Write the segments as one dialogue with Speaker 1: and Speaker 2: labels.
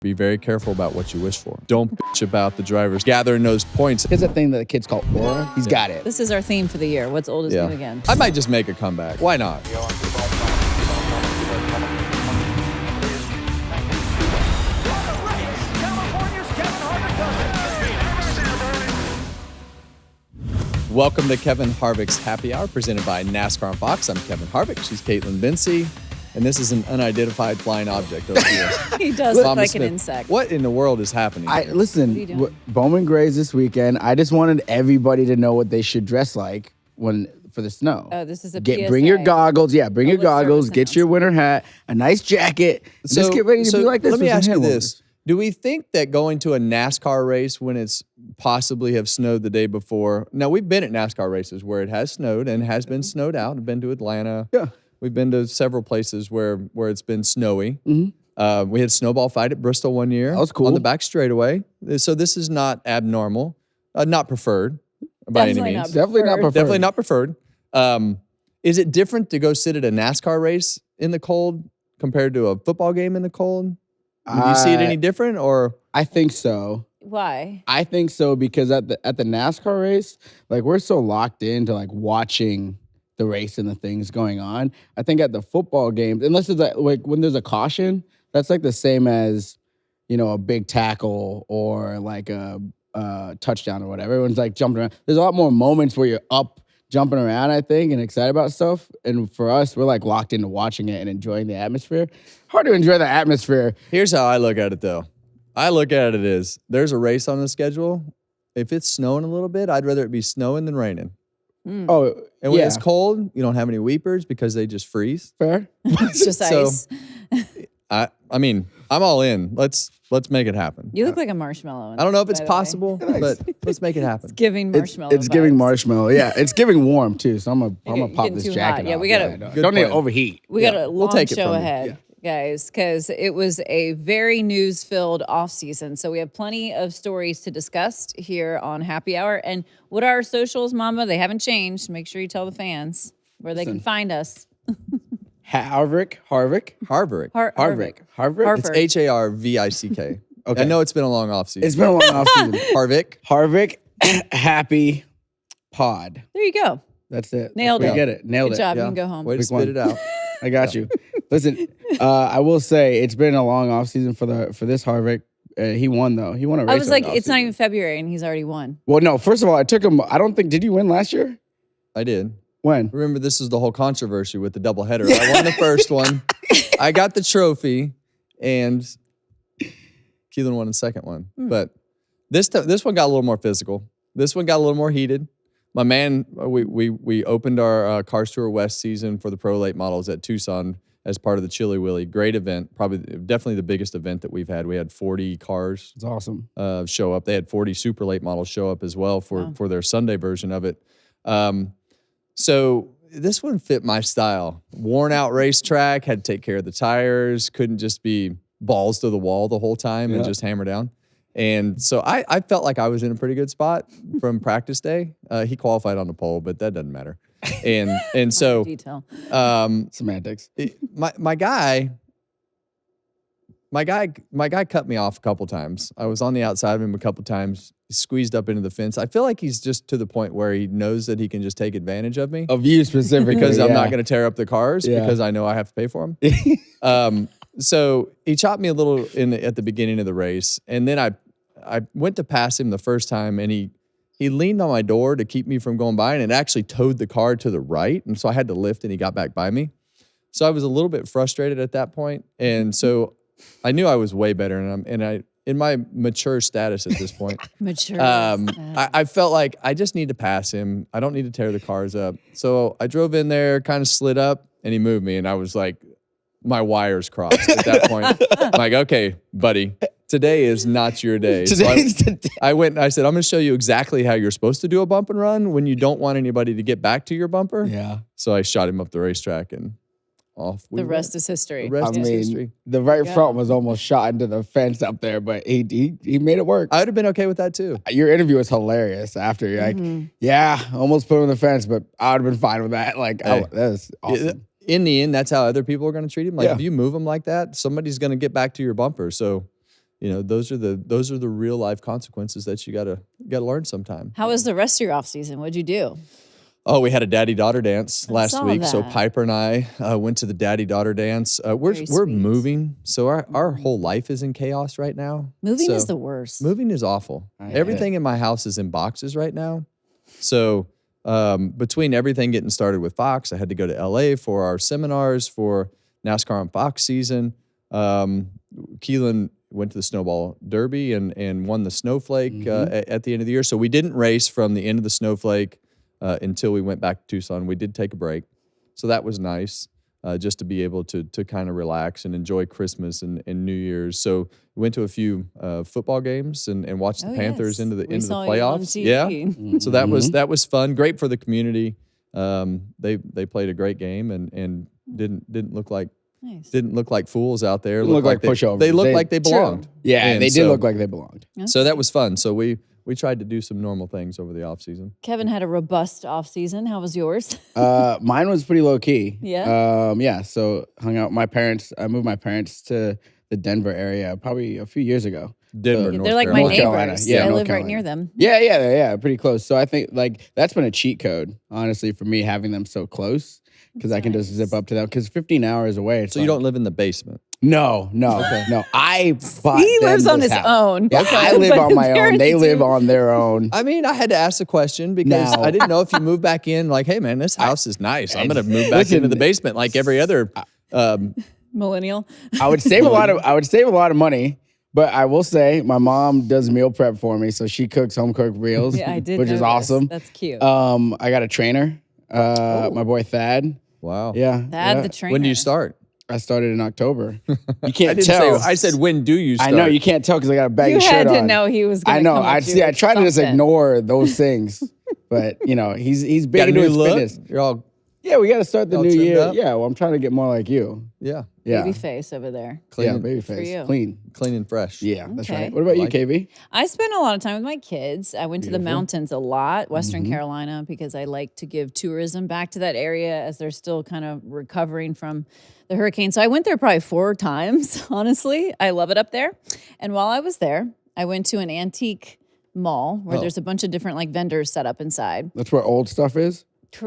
Speaker 1: Be very careful about what you wish for. Don't bitch about the drivers gathering those points.
Speaker 2: Here's a thing that the kids call aura. He's got it.
Speaker 3: This is our theme for the year. What's old is new again.
Speaker 1: I might just make a comeback. Why not? Welcome to Kevin Harvick's Happy Hour, presented by NASCAR on Fox. I'm Kevin Harvick. She's Kaitlyn Vincie. And this is an unidentified flying object over here.
Speaker 3: He does look
Speaker 1: Mamba
Speaker 3: like
Speaker 1: Smith.
Speaker 3: an insect.
Speaker 1: What in the world is happening here?
Speaker 2: Listen, Bowman Gray's this weekend. I just wanted everybody to know what they should dress like for the snow.
Speaker 3: Oh, this is a PSA.
Speaker 2: Bring your goggles. Yeah, bring your
Speaker 3: Public
Speaker 2: goggles.
Speaker 3: service
Speaker 2: Get your winter hat, a nice jacket. Just get ready to be like this.
Speaker 1: Let me
Speaker 2: with some
Speaker 1: ask you
Speaker 2: hand
Speaker 1: this.
Speaker 2: warmers.
Speaker 1: Do we think that going to a NASCAR race when it's possibly have snowed the day before? Now, we've been at NASCAR races where it has snowed and has been snowed out. I've been to Atlanta.
Speaker 2: Yeah.
Speaker 1: We've been to several places where it's been snowy.
Speaker 2: Mm-hmm.
Speaker 1: We had snowball fight at Bristol one year.
Speaker 2: That was cool.
Speaker 1: On the back straightaway. So this is not abnormal. Not preferred by any means.
Speaker 2: Definitely not preferred.
Speaker 1: Definitely not preferred. Is it different to go sit at a NASCAR race in the cold compared to a football game in the cold? Do you see it any different, or?
Speaker 2: I think so.
Speaker 3: Why?
Speaker 2: I think so because at the NASCAR race, like we're so locked into like watching the race and the things going on. I think at the football games, unless it's like when there's a caution, that's like the same as, a big tackle or like a touchdown or whatever. Everyone's like jumping around. There's a lot more moments where you're up jumping around, I think, and excited about stuff. And for us, we're like locked into watching it and enjoying the atmosphere. Hard to enjoy the atmosphere.
Speaker 1: Here's how I look at it, though. I look at it as there's a race on the schedule. If it's snowing a little bit, I'd rather it be snowing than raining.
Speaker 2: Oh,
Speaker 1: And when it's cold, you don't have any weepers because they just freeze.
Speaker 2: fair.
Speaker 3: It's just ice.
Speaker 1: I mean, I'm all in. Let's make it happen.
Speaker 3: You look like a marshmallow.
Speaker 1: I don't know if it's
Speaker 3: by the way.
Speaker 1: possible, but let's make it happen.
Speaker 3: It's giving marshmallow.
Speaker 2: It's giving
Speaker 3: vibes.
Speaker 2: marshmallow. Yeah, it's giving warm too. So I'm gonna
Speaker 3: You're
Speaker 2: pop
Speaker 3: getting
Speaker 2: this
Speaker 3: too
Speaker 2: jacket
Speaker 3: hot. Yeah,
Speaker 2: off.
Speaker 3: we gotta-
Speaker 2: don't need to
Speaker 1: plan.
Speaker 2: overheat.
Speaker 3: We got a long
Speaker 1: take it
Speaker 3: show
Speaker 1: from you.
Speaker 3: ahead, guys, because it was a very news-filled off-season. So we have plenty of stories to discuss here on Happy Hour. And what are our socials, Mamba? They haven't changed. Make sure you tell the fans where they can find us.
Speaker 2: Harvick.
Speaker 1: Harvick.
Speaker 2: Harvick.
Speaker 1: It's Harvick.
Speaker 2: Okay.
Speaker 1: I know it's been a long offseason.
Speaker 2: It's been a long offseason.
Speaker 1: Harvick.
Speaker 2: Happy Pod.
Speaker 3: There you go.
Speaker 2: That's it.
Speaker 3: Nailed
Speaker 2: We
Speaker 3: it.
Speaker 2: get it. Nailed
Speaker 3: Good
Speaker 2: it.
Speaker 3: job.
Speaker 1: Yeah.
Speaker 3: You can go home.
Speaker 1: Way to
Speaker 2: Pick
Speaker 1: spit
Speaker 2: one.
Speaker 1: it out.
Speaker 2: I got you. Listen, I will say it's been a long offseason for this Harvick. He won though. He won a race.
Speaker 3: I was like,
Speaker 2: over the
Speaker 3: it's not
Speaker 2: offseason.
Speaker 3: even February and he's already won.
Speaker 2: Well, no. First of all, I took him. I don't think. Did you win last year?
Speaker 1: I did.
Speaker 2: When?
Speaker 1: Remember, this is the whole controversy with the doubleheader. I won the first one. I got the trophy, and Keelan won the second one. But this one got a little more physical. This one got a little more heated. My man, we opened our Cars Tour West season for the Pro Late Models at Tucson as part of the Chili Willy. Great event. Definitely the biggest event that we've had. We had 40 cars
Speaker 2: It's awesome.
Speaker 1: show up. They had 40 super late models show up as well for their Sunday version of it. So this one fit my style. Worn out racetrack, had to take care of the tires, couldn't just be balls to the wall the whole time and just hammer down. And so I felt like I was in a pretty good spot from practice day. He qualified on the pole, but that doesn't matter. And so
Speaker 3: Detail.
Speaker 2: Semantics.
Speaker 1: my guy cut me off a couple times. I was on the outside of him a couple times. He squeezed up into the fence. I feel like he's just to the point where he knows that he can just take advantage of me.
Speaker 2: Of you specifically.
Speaker 1: Because I'm not going to tear up the cars because I know I have to pay for them. So he chopped me a little at the beginning of the race. And then I went to pass him the first time and he leaned on my door to keep me from going by and it actually towed the car to the right. And so I had to lift and he got back by me. So I was a little bit frustrated at that point. And so I knew I was way better. And I in my mature status at this point, I felt like I just need to pass him. I don't need to tear the cars up. So I drove in there, kind of slid up, and he moved me. And I was like, my wires crossed at that point. I'm like, okay, buddy, today is not your day.
Speaker 2: Today's the day.
Speaker 1: I went and I said, I'm going to show you exactly how you're supposed to do a bump and run when you don't want anybody to get back to your bumper.
Speaker 2: Yeah.
Speaker 1: So I shot him up the racetrack and off we
Speaker 3: The rest
Speaker 1: went.
Speaker 3: is history.
Speaker 1: The rest
Speaker 2: I
Speaker 1: is
Speaker 2: mean,
Speaker 1: history.
Speaker 2: the right front was almost shot into the fence up there, but he made it work.
Speaker 1: I would have been okay with that too.
Speaker 2: Your interview was hilarious after. You're like, yeah, almost put him on the fence, but I would have been fine with that. Like,
Speaker 1: Hey.
Speaker 2: that was awesome.
Speaker 1: In the end, that's how other people are going to treat him. Like
Speaker 2: Yeah.
Speaker 1: if you move him like that, somebody's going to get back to your bumper. So those are the real life consequences that you gotta learn sometime.
Speaker 3: How was the rest of your off season? What'd you do?
Speaker 1: Oh, we had a daddy-daughter dance last
Speaker 3: saw
Speaker 1: week. So
Speaker 3: that.
Speaker 1: Piper and I went to the daddy-daughter dance. We're
Speaker 3: sweet.
Speaker 1: moving, so our whole life is in chaos right now.
Speaker 3: Moving
Speaker 1: So
Speaker 3: is the worst.
Speaker 1: moving is awful.
Speaker 2: I
Speaker 1: Everything in my house is in boxes right now. So between everything getting started with Fox, I had to go to LA for our seminars for NASCAR on Fox season. Kaitlyn went to the Snowball Derby and won the Snowflake at the end of the year. So we didn't race from the end of the Snowflake until we went back to Tucson. We did take a break. So that was nice just to be able to kind of relax and enjoy Christmas and New Year's. So we went to a few football games and watched the Panthers into the playoffs. Yeah. So that was fun. Great for the community. They played a great game and didn't look like fools out there.
Speaker 2: Didn't look like pushovers.
Speaker 1: They looked like they belonged.
Speaker 2: Yeah,
Speaker 1: And
Speaker 2: they did
Speaker 1: so-
Speaker 2: look like they belonged.
Speaker 1: So that was fun. So we tried to do some normal things over the off season.
Speaker 3: Kevin had a robust off season. How was yours?
Speaker 2: Mine was pretty low key.
Speaker 3: Yeah?
Speaker 2: Yeah. So hung out with my parents. I moved my parents to the Denver area probably a few years ago.
Speaker 1: Denver,
Speaker 2: So-
Speaker 1: North
Speaker 3: They're like my
Speaker 1: Carolina.
Speaker 2: North Carolina.
Speaker 3: neighbors.
Speaker 2: Yeah,
Speaker 3: I
Speaker 2: North
Speaker 3: live right
Speaker 2: Carolina.
Speaker 3: near them.
Speaker 2: Yeah, pretty close. So I think like that's been a cheat code, honestly, for me having them so close because I can just zip up to them. Because 15 hours away. It's
Speaker 1: So you don't live in the basement.
Speaker 2: No. I bought
Speaker 3: He
Speaker 2: them
Speaker 3: lives on
Speaker 2: this
Speaker 3: his
Speaker 2: house.
Speaker 3: own.
Speaker 2: Yeah, I live
Speaker 3: But
Speaker 2: on my own.
Speaker 3: parents
Speaker 2: They live
Speaker 3: do.
Speaker 2: on their own.
Speaker 1: I mean, I had to ask the question because
Speaker 2: Now-
Speaker 1: I didn't know if you moved back in, like, hey man, this house is nice. I'm gonna move back
Speaker 2: Listen,
Speaker 1: into the basement like every other.
Speaker 3: Millennial.
Speaker 2: I would save a lot of money. But I will say, my mom does meal prep for me, so she cooks home cooked meals,
Speaker 3: Yeah, I did.
Speaker 2: which is
Speaker 3: notice.
Speaker 2: awesome.
Speaker 3: That's cute.
Speaker 2: I got a trainer, my boy Thad.
Speaker 1: Wow.
Speaker 2: Yeah,
Speaker 3: Thad
Speaker 2: yeah.
Speaker 3: the trainer.
Speaker 1: When do you start?
Speaker 2: I started in October. You
Speaker 1: I
Speaker 2: can't
Speaker 1: didn't
Speaker 2: tell.
Speaker 1: say. I said when do you
Speaker 2: I
Speaker 1: start?
Speaker 2: know you can't tell because I got a baggy
Speaker 3: You
Speaker 2: shirt
Speaker 3: had to
Speaker 2: on.
Speaker 3: know he was going
Speaker 2: I
Speaker 3: to
Speaker 2: know.
Speaker 3: come
Speaker 2: I
Speaker 3: at you
Speaker 2: see. I
Speaker 3: with
Speaker 2: try to just
Speaker 3: something.
Speaker 2: ignore those things, but he's big
Speaker 1: Got a
Speaker 2: into
Speaker 1: new
Speaker 2: his
Speaker 1: look.
Speaker 2: fitness.
Speaker 1: You're all
Speaker 2: Yeah, we got to start the
Speaker 1: All
Speaker 2: new
Speaker 1: trimmed
Speaker 2: year.
Speaker 1: up?
Speaker 2: Yeah, well, I'm trying to get more like you.
Speaker 1: yeah,
Speaker 2: Yeah,
Speaker 3: Baby face over there.
Speaker 1: clean,
Speaker 2: yeah, baby
Speaker 3: for
Speaker 2: face,
Speaker 3: you.
Speaker 2: clean.
Speaker 1: clean and fresh.
Speaker 2: Yeah, that's
Speaker 3: Okay.
Speaker 2: right. What about you,
Speaker 1: Like it.
Speaker 2: KV?
Speaker 3: I spent a lot of time with my kids. I went to the
Speaker 2: Beautiful.
Speaker 3: mountains a lot, Western
Speaker 2: Mm-hmm.
Speaker 3: Carolina, because I like to give tourism back to that area as they're still kind of recovering from the hurricane. So I went there probably 4 times, honestly. I love it up there. And while I was there, I went to an antique mall where there's a bunch of different like vendors set up inside.
Speaker 2: That's where old stuff is.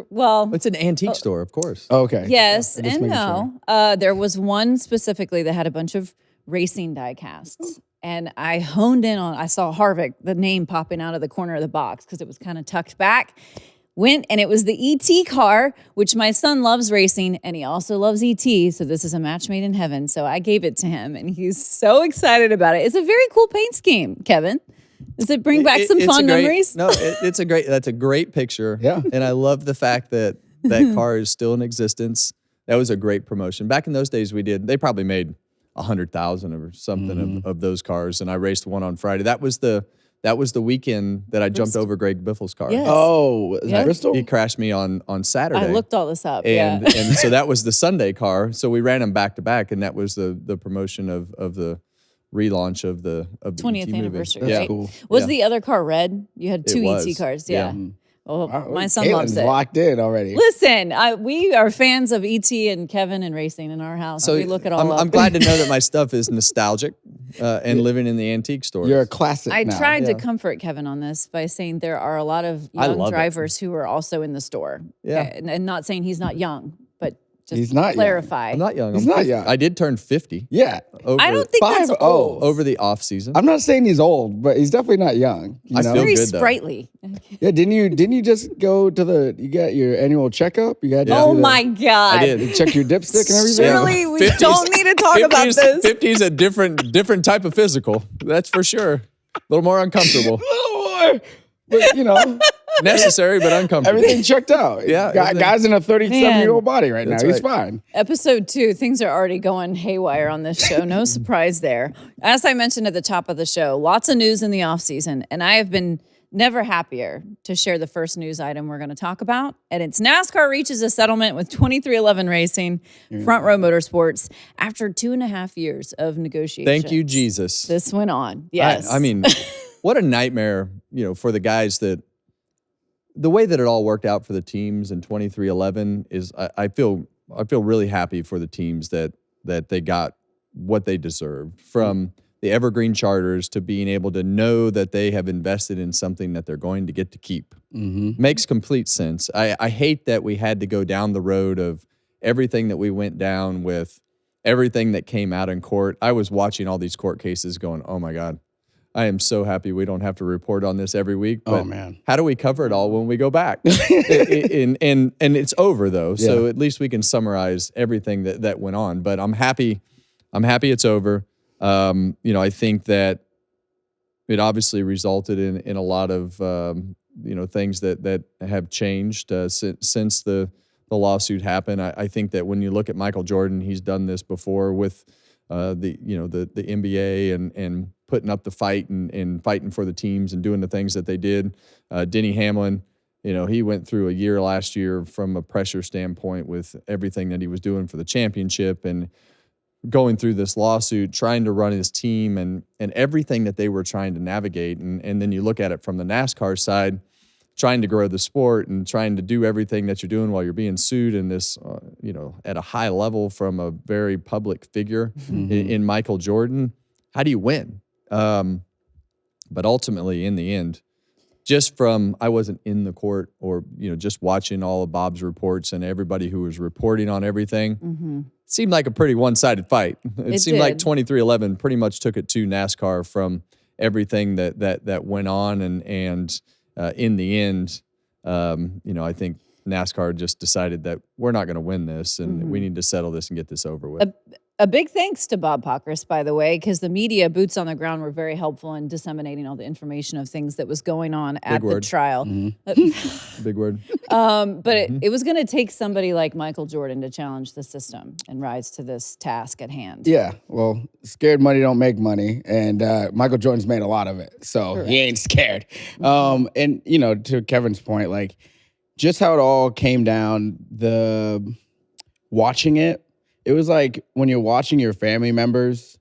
Speaker 3: Well,
Speaker 1: It's an antique store, of course.
Speaker 2: Okay.
Speaker 3: yes
Speaker 2: Just
Speaker 3: and
Speaker 2: making
Speaker 3: no. There was one specifically that had a bunch of racing die casts. And I honed in on, I saw Harvick, the name popping out of the corner of the box because it was kind of tucked back. Went and it was the ET car, which my son loves racing and he also loves ET. So this is a match made in heaven. So I gave it to him and he's so excited about it. It's a very cool paint scheme, Kevin. Does it bring back some
Speaker 1: It's
Speaker 3: fond
Speaker 1: a great-
Speaker 3: memories?
Speaker 1: No, that's a great picture.
Speaker 2: Yeah.
Speaker 1: And I love the fact that that car is still in existence. That was a great promotion. Back in those days, they probably made 100,000 or something of those cars. And I raced one on Friday. That was the weekend that I jumped over Greg Biffle's car.
Speaker 3: Yes.
Speaker 2: Oh, is
Speaker 3: Yeah.
Speaker 2: that Bristol?
Speaker 1: He crashed me on Saturday.
Speaker 3: I looked all this up.
Speaker 1: and
Speaker 3: yeah.
Speaker 1: and so that was the Sunday car. So we ran them back to back, and that was the promotion of the relaunch of the
Speaker 3: 20th
Speaker 1: ET movie.
Speaker 3: anniversary,
Speaker 2: That's
Speaker 3: right?
Speaker 2: cool.
Speaker 3: Was
Speaker 1: Yeah.
Speaker 3: the other car red? You had 2 ET
Speaker 1: was.
Speaker 3: cars.
Speaker 1: Yeah.
Speaker 3: Yeah. Well,
Speaker 2: Wow,
Speaker 3: my son
Speaker 2: Caitlin's
Speaker 3: loves it.
Speaker 2: locked in already.
Speaker 3: Listen, we are fans of ET and Kevin and racing in our house.
Speaker 1: So
Speaker 3: we look it all
Speaker 1: I'm,
Speaker 3: up.
Speaker 1: I'm glad to know that my stuff is nostalgic and living in the antique stores.
Speaker 2: You're a classic
Speaker 3: I
Speaker 2: now.
Speaker 3: tried to
Speaker 1: Yeah.
Speaker 3: comfort Kevin on this by saying there are a lot of
Speaker 1: I
Speaker 3: young
Speaker 1: love it.
Speaker 3: drivers who are also in the store.
Speaker 1: Yeah.
Speaker 3: And not saying he's not young, but just
Speaker 2: He's not young.
Speaker 3: clarify.
Speaker 1: I'm not young.
Speaker 2: He's
Speaker 1: I'm
Speaker 2: not
Speaker 1: 50.
Speaker 2: young.
Speaker 1: I did turn 50
Speaker 2: Yeah.
Speaker 1: over,
Speaker 3: I don't think that's
Speaker 2: 5-0.
Speaker 3: old.
Speaker 1: over the off season.
Speaker 2: I'm not saying he's old, but he's definitely not young. You
Speaker 1: I
Speaker 2: know?
Speaker 1: feel
Speaker 3: Very
Speaker 1: good, though.
Speaker 3: sprightly.
Speaker 2: Yeah, didn't you just go to you got your annual checkup? You got to
Speaker 3: Oh
Speaker 2: do the-
Speaker 3: my God.
Speaker 1: I did.
Speaker 2: check your dipstick and everything.
Speaker 3: Surely we
Speaker 1: 50s
Speaker 3: don't need to talk about
Speaker 1: 50s
Speaker 3: this.
Speaker 1: 50's a different type of physical. That's for sure. A little more uncomfortable.
Speaker 2: Little more, but
Speaker 1: Necessary, but uncomfortable.
Speaker 2: everything checked out.
Speaker 1: Yeah, everything.
Speaker 2: Guy's in a 37-year-old
Speaker 3: Man.
Speaker 2: body right now.
Speaker 1: That's
Speaker 2: He's
Speaker 1: right.
Speaker 2: fine.
Speaker 3: Episode 2, things are already going haywire on this show. No surprise there. As I mentioned at the top of the show, lots of news in the off season, and I have been never happier to share the first news item we're going to talk about. And it's NASCAR reaches a settlement with 2311 Racing, Front Row Motorsports, after 2.5 years of negotiations.
Speaker 1: Thank you, Jesus.
Speaker 3: This went on. Yes.
Speaker 1: I mean, what a nightmare, for the guys that the way that it all worked out for the teams in 2311 is I feel really happy for the teams that they got what they deserved from the evergreen charters to being able to know that they have invested in something that they're going to get to keep. Makes complete sense. I hate that we had to go down the road of everything that we went down with everything that came out in court. I was watching all these court cases going, oh my God, I am so happy we don't have to report on this every week. But how do we cover it all when we go back? and it's over though. So at least we can summarize everything that went on. But I'm happy it's over. I think that it obviously resulted in a lot of things that have changed since the lawsuit happened. I think that when you look at Michael Jordan, he's done this before with the NBA and putting up the fight and fighting for the teams and doing the things that they did. Denny Hamlin, he went through a year last year from a pressure standpoint with everything that he was doing for the championship and going through this lawsuit, trying to run his team and everything that they were trying to navigate. And then you look at it from the NASCAR side, trying to grow the sport and trying to do everything that you're doing while you're being sued in this, at a high level from a very public figure in Michael Jordan. How do you win? But ultimately, in the end, just from, I wasn't in the court or, just watching all of Bob's reports and everybody who was reporting on everything, it seemed like a pretty one-sided fight. It seemed like 23-11 pretty much took it to NASCAR from everything that went on. And in the end, I think NASCAR just decided that we're not going to win this and we need to settle this and get this over with.
Speaker 3: A big thanks to Bob Pockris, by the way, because the media, boots on the ground, were very helpful in disseminating all the information of things that was going on at the trial.
Speaker 1: Big word.
Speaker 3: But it was going to take somebody like Michael Jordan to challenge the system and rise to this task at hand.
Speaker 2: Yeah, well, scared money don't make money, and Michael Jordan's made a lot of it, so he ain't scared. And, to Kevin's point, like, just how it all came down, watching it, it was like when you're watching your family members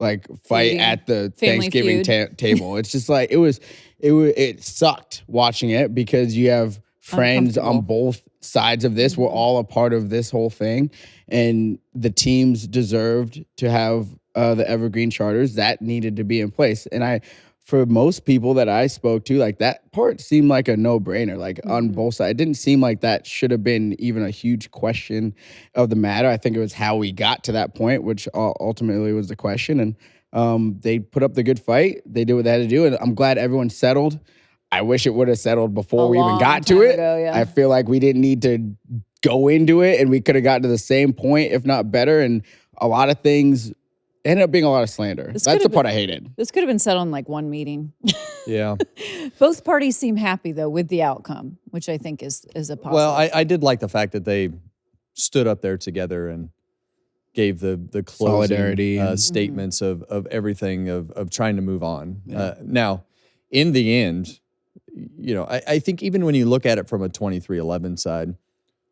Speaker 2: like fight at the Thanksgiving table. It's just like it sucked watching it because you have friends on both sides of this. We're all a part of this whole thing, and the teams deserved to have the evergreen charters that needed to be in place. And for most people that I spoke to, like, that part seemed like a no-brainer, like on both sides. It didn't seem like that should have been even a huge question of the matter. I think it was how we got to that point, which ultimately was the question. And they put up the good fight. They did what they had to do. And I'm glad everyone settled. I wish it would have settled before we even got to it. I feel like we didn't need to go into it, and we could have gotten to the same point, if not better. And a lot of things ended up being a lot of slander. That's the part I hated.
Speaker 3: This could have been settled in like one meeting.
Speaker 1: Yeah.
Speaker 3: Both parties seem happy, though, with the outcome, which I think is a positive.
Speaker 1: Well, I did like the fact that they stood up there together and gave the closing solidarity statements of everything of trying to move on. Yeah. Now, in the end, I think even when you look at it from a 23-11 side,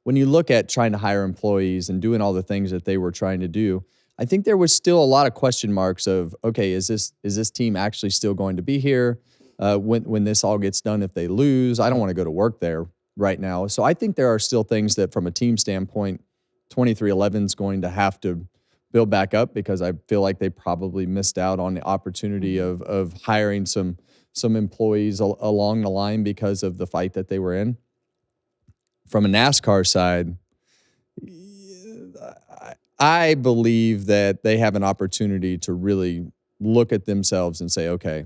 Speaker 1: when you look at trying to hire employees and doing all the things that they were trying to do, I think there was still a lot of question marks of, okay, is this team actually still going to be here when this all gets done? If they lose, I don't want to go to work there right now. So I think there are still things that from a team standpoint, 23-11 is going to have to build back up, because I feel like they probably missed out on the opportunity of hiring some employees along the line because of the fight that they were in. From a NASCAR side, I believe that they have an opportunity to really look at themselves and say, okay,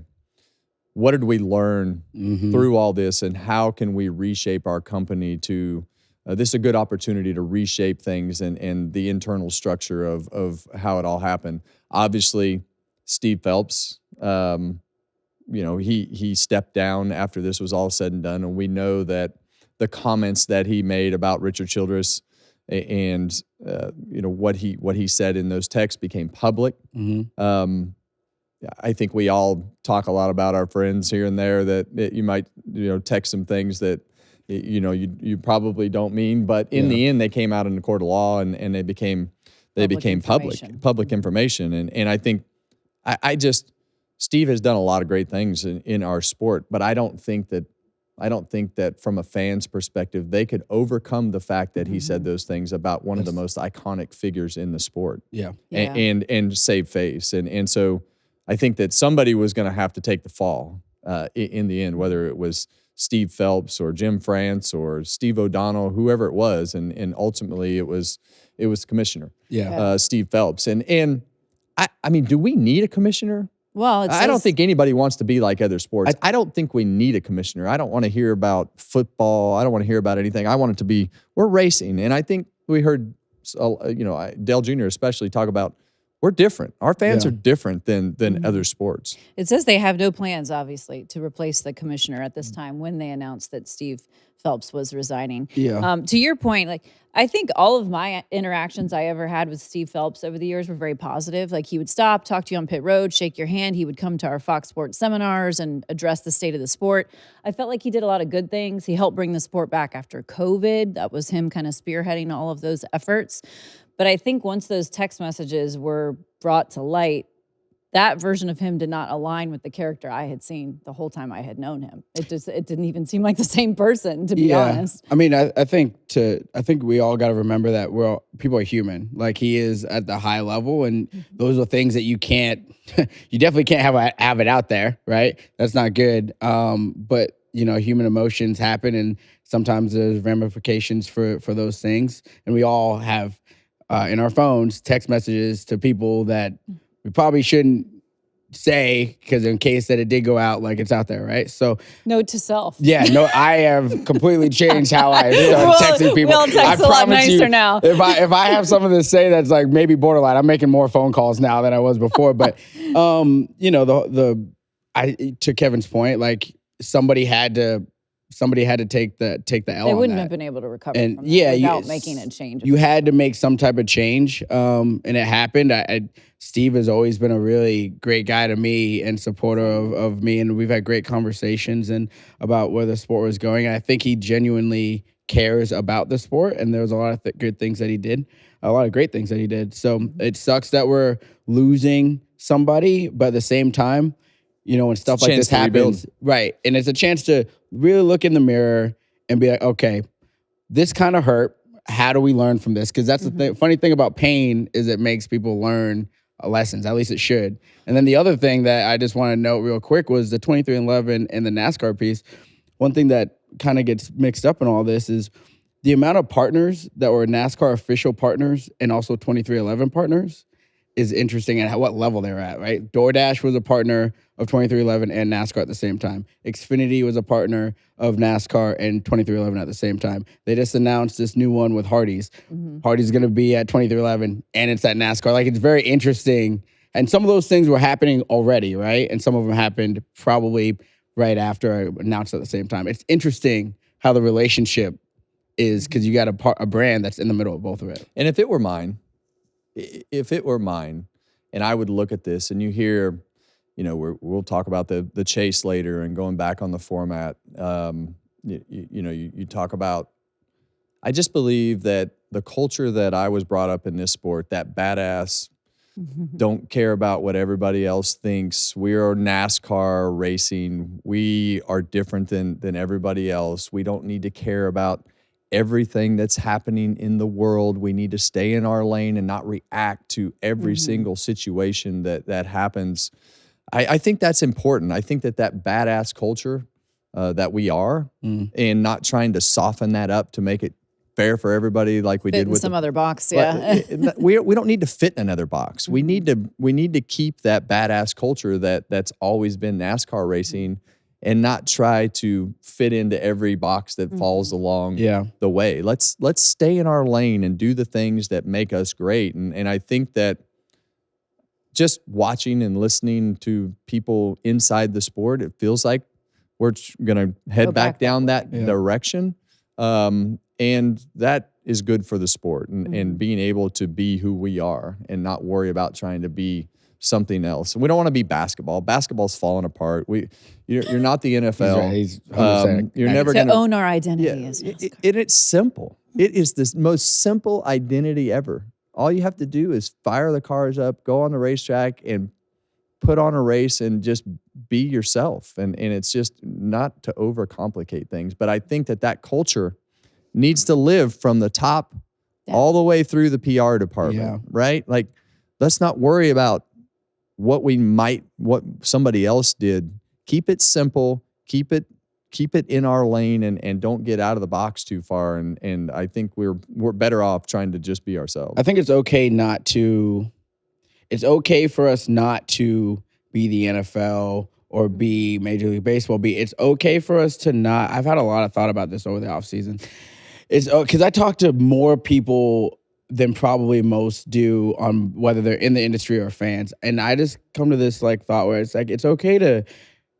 Speaker 1: what did we learn through all this, and how can we reshape our company to this is a good opportunity to reshape things and the internal structure of how it all happened. Obviously, Steve Phelps, he stepped down after this was all said and done, and we know that the comments that he made about Richard Childress and what he said in those texts became public. I think we all talk a lot about our friends here and there that you might text some things that you probably don't mean, but in the end they came out in the court of law and they became public information. And I think Steve has done a lot of great things in our sport, but I don't think that from a fan's perspective, they could overcome the fact that he said those things about one of the most iconic figures in the sport. And save face. And so I think that somebody was going to have to take the fall in the end, whether it was Steve Phelps or Jim France or Steve O'Donnell, whoever it was, and ultimately it was the commissioner, Steve Phelps. And I mean, do we need a commissioner?
Speaker 3: Well,
Speaker 1: I don't think anybody wants to be like other sports. I don't think we need a commissioner. I don't want to hear about football. I don't want to hear about anything. I want it to be, we're racing. And I think we heard, Dale Jr. especially talk about, we're different. Our fans are different than other sports.
Speaker 3: It says they have no plans, obviously, to replace the commissioner at this time when they announced that Steve Phelps was resigning.
Speaker 2: Yeah.
Speaker 3: To your point, like, I think all of my interactions I ever had with Steve Phelps over the years were very positive. Like, he would stop, talk to you on pit road, shake your hand. He would come to our Fox Sports seminars and address the state of the sport. I felt like he did a lot of good things. He helped bring the sport back after COVID. That was him kind of spearheading all of those efforts. But I think once those text messages were brought to light, that version of him did not align with the character I had seen the whole time I had known him. It didn't even seem like the same person, to be honest.
Speaker 2: I mean, I think we all got to remember that people are human. Like, he is at the high level, and those are things that you definitely can't have it out there, right? That's not good. But human emotions happen, and sometimes there's ramifications for those things. And we all have in our phones text messages to people that we probably shouldn't say, because in case that it did go out, like, it's out there, right? So
Speaker 3: note to self.
Speaker 2: Yeah, no, I have completely changed how I start texting people.
Speaker 3: We'll text a lot nicer now.
Speaker 2: If I have something to say that's like maybe borderline, I'm making more phone calls now than I was before. But to Kevin's point, like, somebody had to take the L.
Speaker 3: They wouldn't
Speaker 2: on
Speaker 3: have
Speaker 2: that.
Speaker 3: been able to recover
Speaker 2: And
Speaker 3: from that without
Speaker 2: you,
Speaker 3: making a change.
Speaker 2: You had to make some type of change, and it happened. Steve has always been a really great guy to me and supporter of me, and we've had great conversations and about where the sport was going. And I think he genuinely cares about the sport, and there was a lot of good things that he did, a lot of great things that he did. So it sucks that we're losing somebody, but at the same time, when stuff like this happens, right? And it's a chance to really look in the mirror and be like, okay, this kind of hurt. How do we learn from this? Because that's the funny thing about pain is it makes people learn lessons. At least it should. And then the other thing that I just want to note real quick was the 23-11 and the NASCAR piece. One thing that kind of gets mixed up in all this is the amount of partners that were NASCAR official partners and also 23-11 partners is interesting and what level they're at, right? DoorDash was a partner of 23-11 and NASCAR at the same time. Xfinity was a partner of NASCAR and 23-11 at the same time. They just announced this new one with Hardee's. Hardee's going to be at 23-11 and it's at NASCAR. Like, it's very interesting. And some of those things were happening already, right? And some of them happened probably right after I announced at the same time. It's interesting how the relationship is, because you got a brand that's in the middle of both of it.
Speaker 1: And if it were mine, and I would look at this, and you hear, we'll talk about the chase later and going back on the format. You talk about, I just believe that the culture that I was brought up in this sport, that badass, don't care about what everybody else thinks. We are NASCAR racing. We are different than everybody else. We don't need to care about everything that's happening in the world. We need to stay in our lane and not react to every single situation that happens. I think that's important. I think that badass culture that we are, and not trying to soften that up to make it fair for everybody, like we did with
Speaker 3: some other box. Yeah,
Speaker 1: we don't need to fit in another box. We need to keep that badass culture that's always been NASCAR racing, and not try to fit into every box that falls along the way. Let's stay in our lane and do the things that make us great. And I think that just watching and listening to people inside the sport, it feels like we're going to head back down that direction. And that is good for the sport and being able to be who we are and not worry about trying to be something else. And we don't want to be basketball. Basketball's falling apart. You're not the NFL.
Speaker 2: He's right.
Speaker 1: You're never going
Speaker 3: to own our identity.
Speaker 1: It's simple. It is the most simple identity ever. All you have to do is fire the cars up, go on the racetrack, and put on a race and just be yourself. And it's just not to overcomplicate things. But I think that culture needs to live from the top all the way through the PR department, right? Like, let's not worry about what somebody else did. Keep it simple. Keep it in our lane, and don't get out of the box too far. And I think we're better off trying to just be ourselves.
Speaker 2: I think it's okay for us not to be the NFL or be Major League Baseball. It's okay for us to not. I've had a lot of thought about this over the offseason. It's because I talk to more people than probably most do on whether they're in the industry or fans. And I just come to this like thought where it's like, it's okay to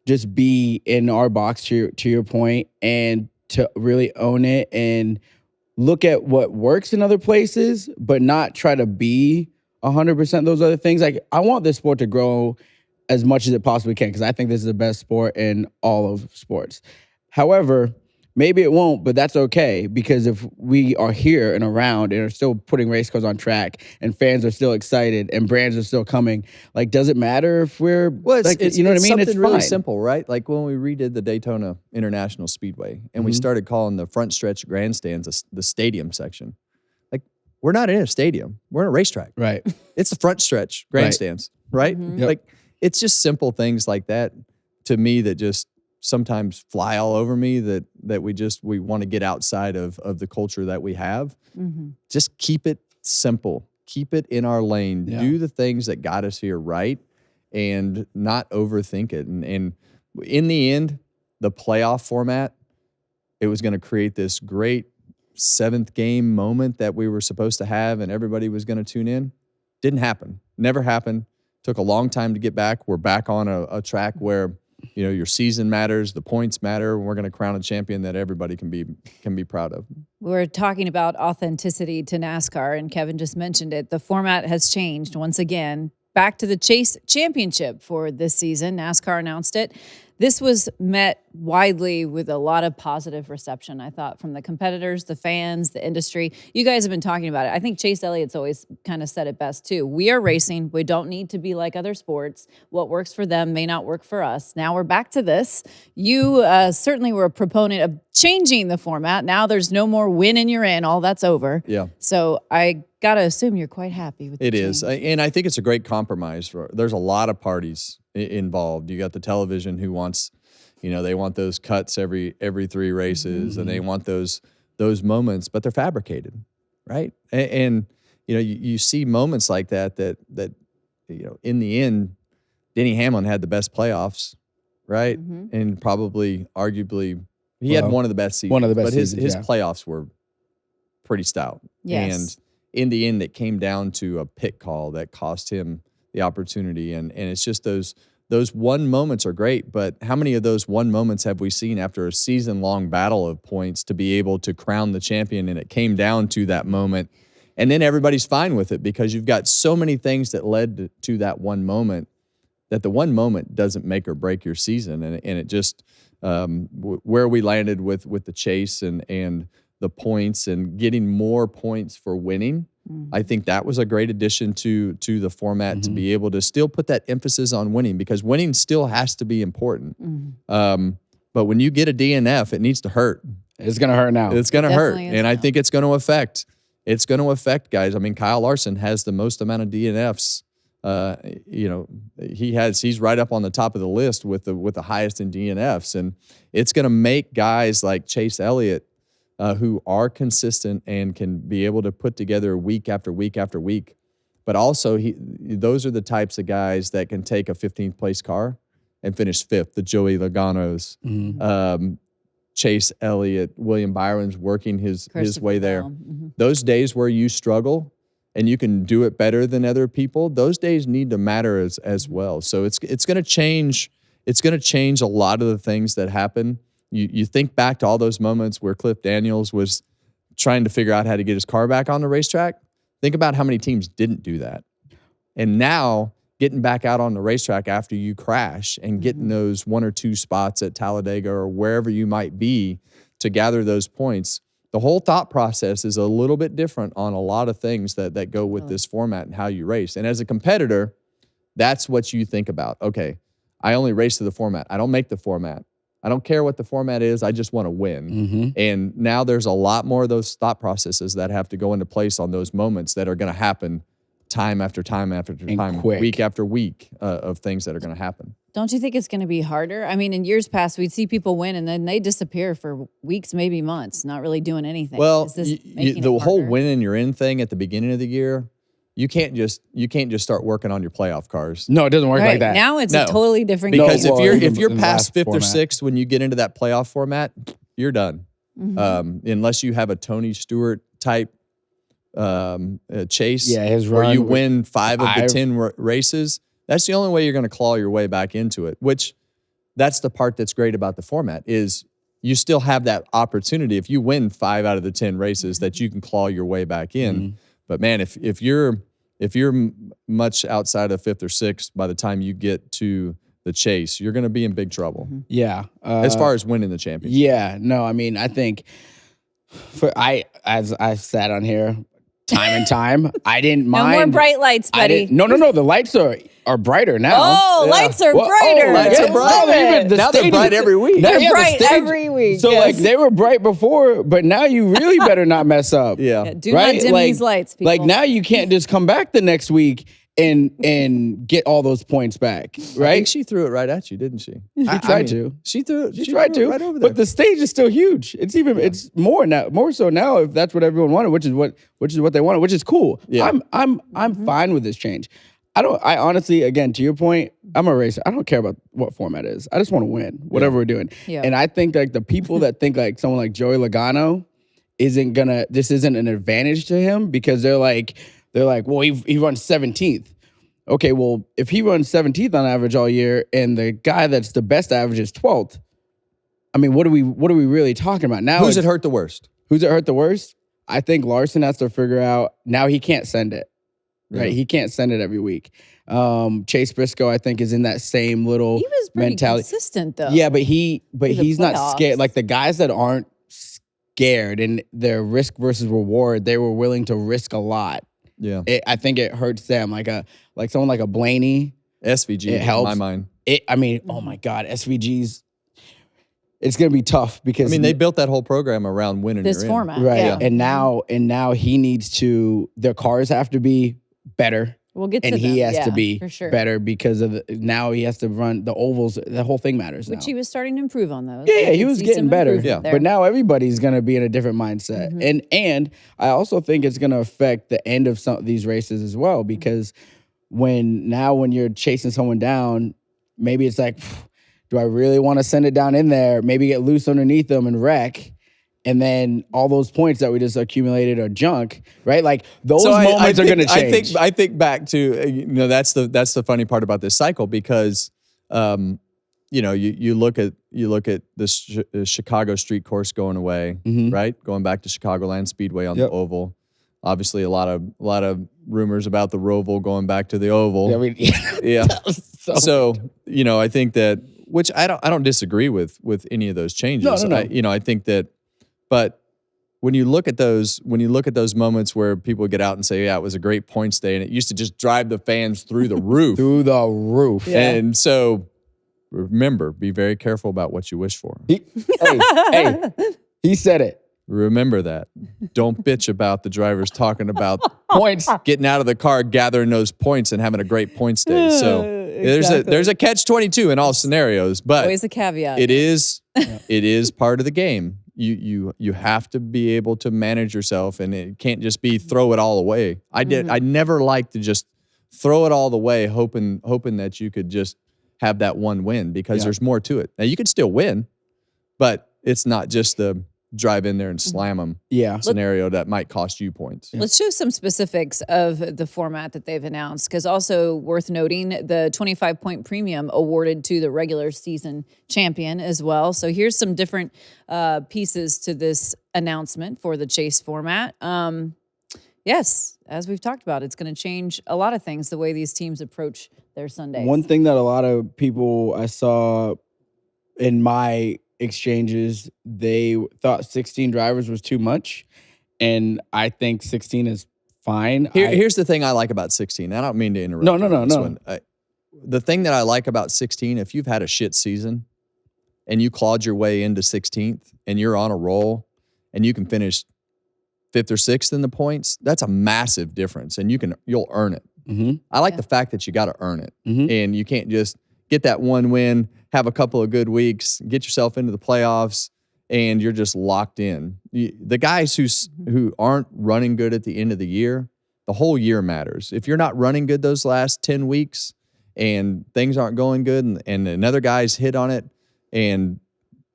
Speaker 2: just be in our box to your point, and to really own it and look at what works in other places, but not try to be 100% those other things. Like, I want this sport to grow as much as it possibly can, because I think this is the best sport in all of sports. However, maybe it won't, but that's okay, because if we are here and around and are still putting race cars on track, and fans are still excited and brands are still coming, like, does it matter if we're
Speaker 1: it's,
Speaker 2: you know what I mean?
Speaker 1: It's
Speaker 2: It's
Speaker 1: really
Speaker 2: fine.
Speaker 1: simple, right? Like when we redid the Daytona International Speedway and we started calling the front stretch grandstands the stadium section. Like, we're not in a stadium. We're in a racetrack.
Speaker 2: Right.
Speaker 1: It's the front stretch grandstands, right?
Speaker 2: Yep.
Speaker 1: Like, it's just simple things like that to me that just sometimes fly all over me, that we want to get outside of the culture that we have. Just keep it simple. Keep it in our lane.
Speaker 2: Yeah.
Speaker 1: Do the things that got us here right, and not overthink it. And in the end, the playoff format, it was going to create this great 7th game moment that we were supposed to have and everybody was going to tune in. Didn't happen. Never happened. Took a long time to get back. We're back on a track where, you know, your season matters, the points matter, and we're going to crown a champion that everybody can be proud of.
Speaker 3: We're talking about authenticity to NASCAR, and Kevin just mentioned it. The format has changed once again. Back to the Chase Championship for this season. NASCAR announced it. This was met widely with a lot of positive reception, I thought, from the competitors, the fans, the industry. You guys have been talking about it. I think Chase Elliott's always kind of said it best, too. We are racing. We don't need to be like other sports. What works for them may not work for us. Now we're back to this. You certainly were a proponent of changing the format. Now there's no more win and you're in. All that's over.
Speaker 1: Yeah.
Speaker 3: So I got to assume you're quite happy with
Speaker 1: it.
Speaker 3: It
Speaker 1: is. And I think it's a great compromise. There's a lot of parties involved. You got the television who wants, you know, they want those cuts every 3 races, and they want those moments, but they're fabricated, right? And you know, you see moments like that you know, in the end, Denny Hamlin had the best playoffs, right? And probably, arguably, he had one of the best seasons.
Speaker 2: One of the best
Speaker 1: but his
Speaker 2: seasons,
Speaker 1: playoffs were pretty stout.
Speaker 3: Yes.
Speaker 1: And in the end, it came down to a pit call that cost him the opportunity. And it's just those one moments are great, but how many of those one moments have we seen after a season-long battle of points to be able to crown the champion, and it came down to that moment, and then everybody's fine with it because you've got so many things that led to that one moment, that the one moment doesn't make or break your season. And it just where we landed with the chase and the points and getting more points for winning, I think that was a great addition to the format, to be able to still put that emphasis on winning, because winning still has to be important. But when you get a DNF, it needs to hurt.
Speaker 2: It's going to hurt now.
Speaker 1: It's going to hurt.
Speaker 3: Definitely is
Speaker 1: And I
Speaker 3: now.
Speaker 1: think it's going to affect. It's going to affect guys. I mean, Kyle Larson has the most amount of DNFs. You know, he's right up on the top of the list with the highest in DNFs, and it's going to make guys like Chase Elliott, who are consistent and can be able to put together week after week after week. But also, those are the types of guys that can take a 15th place car and finish 5th. The Joey Logano's, Chase Elliott, William Byron's working his way there. Those days where you struggle and you can do it better than other people, those days need to matter as well. So it's going to change. It's going to change a lot of the things that happen. You think back to all those moments where Cliff Daniels was trying to figure out how to get his car back on the racetrack. Think about how many teams didn't do that. And now getting back out on the racetrack after you crash and getting those 1 or 2 spots at Talladega or wherever you might be to gather those points, the whole thought process is a little bit different on a lot of things that go with this format and how you race. And as a competitor, that's what you think about. Okay, I only race to the format. I don't make the format. I don't care what the format is. I just want to win. And now there's a lot more of those thought processes that have to go into place on those moments that are going to happen time after time after time,
Speaker 2: quick.
Speaker 1: week after week of things that are going to happen.
Speaker 3: Don't you think it's going to be harder? I mean, in years past, we'd see people win and then they disappear for weeks, maybe months, not really doing anything.
Speaker 1: Well,
Speaker 3: Is this making
Speaker 1: the
Speaker 3: it
Speaker 1: whole
Speaker 3: harder?
Speaker 1: win and you're in thing at the beginning of the year, you can't just start working on your playoff cars.
Speaker 2: No, it doesn't work
Speaker 3: Right.
Speaker 2: like that.
Speaker 3: Now it's
Speaker 1: No.
Speaker 3: a totally different
Speaker 1: Because
Speaker 3: game.
Speaker 1: if you're
Speaker 2: in the
Speaker 1: past
Speaker 2: last
Speaker 1: fifth or
Speaker 2: format.
Speaker 1: sixth when you get into that playoff format, you're done. Unless you have a Tony Stewart type chase,
Speaker 2: his
Speaker 1: where
Speaker 2: run
Speaker 1: you
Speaker 2: with
Speaker 1: win 5 of the
Speaker 2: 5.
Speaker 1: 10 races. That's the only way you're going to claw your way back into it. Which that's the part that's great about the format is you still have that opportunity if you win 5 out of the 10 races that you can claw your way back in. But man, if you're much outside of fifth or sixth by the time you get to the chase, you're going to be in big trouble
Speaker 2: Yeah.
Speaker 1: as far as winning the championship.
Speaker 2: Yeah. No, I mean, I think as I've sat on here time and time, I didn't
Speaker 3: No
Speaker 2: mind.
Speaker 3: more bright lights, buddy.
Speaker 2: No. The lights are brighter now.
Speaker 3: Oh, lights are
Speaker 2: Well,
Speaker 3: brighter.
Speaker 1: lights are
Speaker 3: I
Speaker 1: bright.
Speaker 3: love it.
Speaker 2: The
Speaker 1: Now they're
Speaker 2: stage-
Speaker 1: bright every week.
Speaker 2: Now,
Speaker 3: They're
Speaker 2: yeah, the
Speaker 3: bright
Speaker 2: stage-
Speaker 3: every week.
Speaker 2: So
Speaker 3: yes.
Speaker 2: like they were bright before, but now you really better not mess up.
Speaker 1: Yeah.
Speaker 3: Do
Speaker 2: right?
Speaker 3: not dim
Speaker 2: Like-
Speaker 3: these lights, people.
Speaker 2: Like now you can't just come back the next week and get all those points back,
Speaker 1: I think
Speaker 2: right?
Speaker 1: she threw it right at you, didn't she?
Speaker 2: She tried to.
Speaker 1: She threw it.
Speaker 2: She tried
Speaker 1: threw
Speaker 2: to,
Speaker 1: it right over there.
Speaker 2: but the stage is still huge. It's more so now if that's what everyone wanted, which is what they wanted, which is cool.
Speaker 1: Yeah.
Speaker 2: I'm fine with this change. I honestly, again, to your point, I'm a racer. I don't care about what format it is. I just want to win, whatever we're doing.
Speaker 3: Yeah.
Speaker 2: And I think like the people that think like someone like Joey Logano this isn't an advantage to him because they're like, well, he runs 17th. Okay, well, if he runs 17th on average all year and the guy that's the best average is 12th, I mean, what are we really talking about now?
Speaker 1: Who's it hurt the worst?
Speaker 2: Who's it hurt the worst? I think Larson has to figure out now he can't send it. Right?
Speaker 1: Yeah.
Speaker 2: He can't send it every week. Chase Briscoe, I think, is in that same little
Speaker 3: he was pretty
Speaker 2: mentality.
Speaker 3: consistent, though.
Speaker 2: Yeah, but
Speaker 3: the
Speaker 2: he's not scared.
Speaker 3: playoffs.
Speaker 2: Like the guys that aren't scared and their risk versus reward, they were willing to risk a lot.
Speaker 1: Yeah.
Speaker 2: I think it hurts them. Like someone like a Blaney.
Speaker 1: SVG
Speaker 2: It helps.
Speaker 1: in my mind.
Speaker 2: Oh my God, SVG's. It's gonna be tough because
Speaker 1: I mean, they built that whole program around winning
Speaker 3: this
Speaker 1: your
Speaker 3: format.
Speaker 2: right,
Speaker 3: Yeah.
Speaker 2: and now he needs to. Their cars have to be better.
Speaker 3: We'll get to
Speaker 2: And he
Speaker 3: them.
Speaker 2: has to
Speaker 3: Yeah,
Speaker 2: be
Speaker 3: for sure.
Speaker 2: better because of now he has to run the ovals. The whole thing matters now.
Speaker 3: Which he was starting to improve on those.
Speaker 2: Yeah,
Speaker 3: I
Speaker 2: he
Speaker 3: could
Speaker 2: was
Speaker 3: see
Speaker 2: getting
Speaker 3: some
Speaker 2: better.
Speaker 3: improvement there.
Speaker 2: But now everybody's gonna be in a different mindset, and I also think it's gonna affect the end of some of these races as well because when you're chasing someone down, maybe it's like, do I really want to send it down in there? Maybe get loose underneath them and wreck. And then all those points that we just accumulated are junk, right? Like those moments are going to change.
Speaker 1: I think back to that's the funny part about this cycle because you look at this Chicago street course going away, right? Going back to Chicagoland Speedway on the oval. Obviously, a lot of rumors about the Roval going back to the oval.
Speaker 2: I mean,
Speaker 1: Yeah. So I think that, which I don't disagree with any of those changes.
Speaker 2: No.
Speaker 1: I think that, but when you look at those moments where people get out and say, yeah, it was a great points day, and it used to just drive the fans through the roof.
Speaker 2: through the roof.
Speaker 1: And so remember, be very careful about what you wish for.
Speaker 2: Hey, he said it.
Speaker 1: Remember that. Don't bitch about the drivers talking about
Speaker 2: Points.
Speaker 1: getting out of the car, gathering those points, and having a great points day. So there's a catch-22 in all scenarios, but
Speaker 3: Always a caveat.
Speaker 1: it is part of the game. You have to be able to manage yourself, and it can't just be throw it all away. I never like to just throw it all away, hoping that you could just have that one win because there's more to it. Now you could still win, but it's not just the drive in there and slam them scenario that might cost you points.
Speaker 3: Let's show some specifics of the format that they've announced, because also worth noting the 25-point premium awarded to the regular season champion as well. So here's some different pieces to this announcement for the chase format. Yes, as we've talked about, it's going to change a lot of things, the way these teams approach their Sundays.
Speaker 2: One thing that a lot of people I saw in my exchanges, they thought 16 drivers was too much, and I think 16 is fine.
Speaker 1: Here's the thing I like about 16. I don't mean to interrupt.
Speaker 2: No.
Speaker 1: The thing that I like about 16, if you've had a shit season and you clawed your way into 16th and you're on a roll and you can finish 5th or 6th in the points, that's a massive difference, and you'll earn it. I like the fact that you got to earn it, and you can't just get that one win, have a couple of good weeks, get yourself into the playoffs, and you're just locked in. The guys who aren't running good at the end of the year, the whole year matters. If you're not running good those last 10 weeks and things aren't going good, and another guy's hit on it and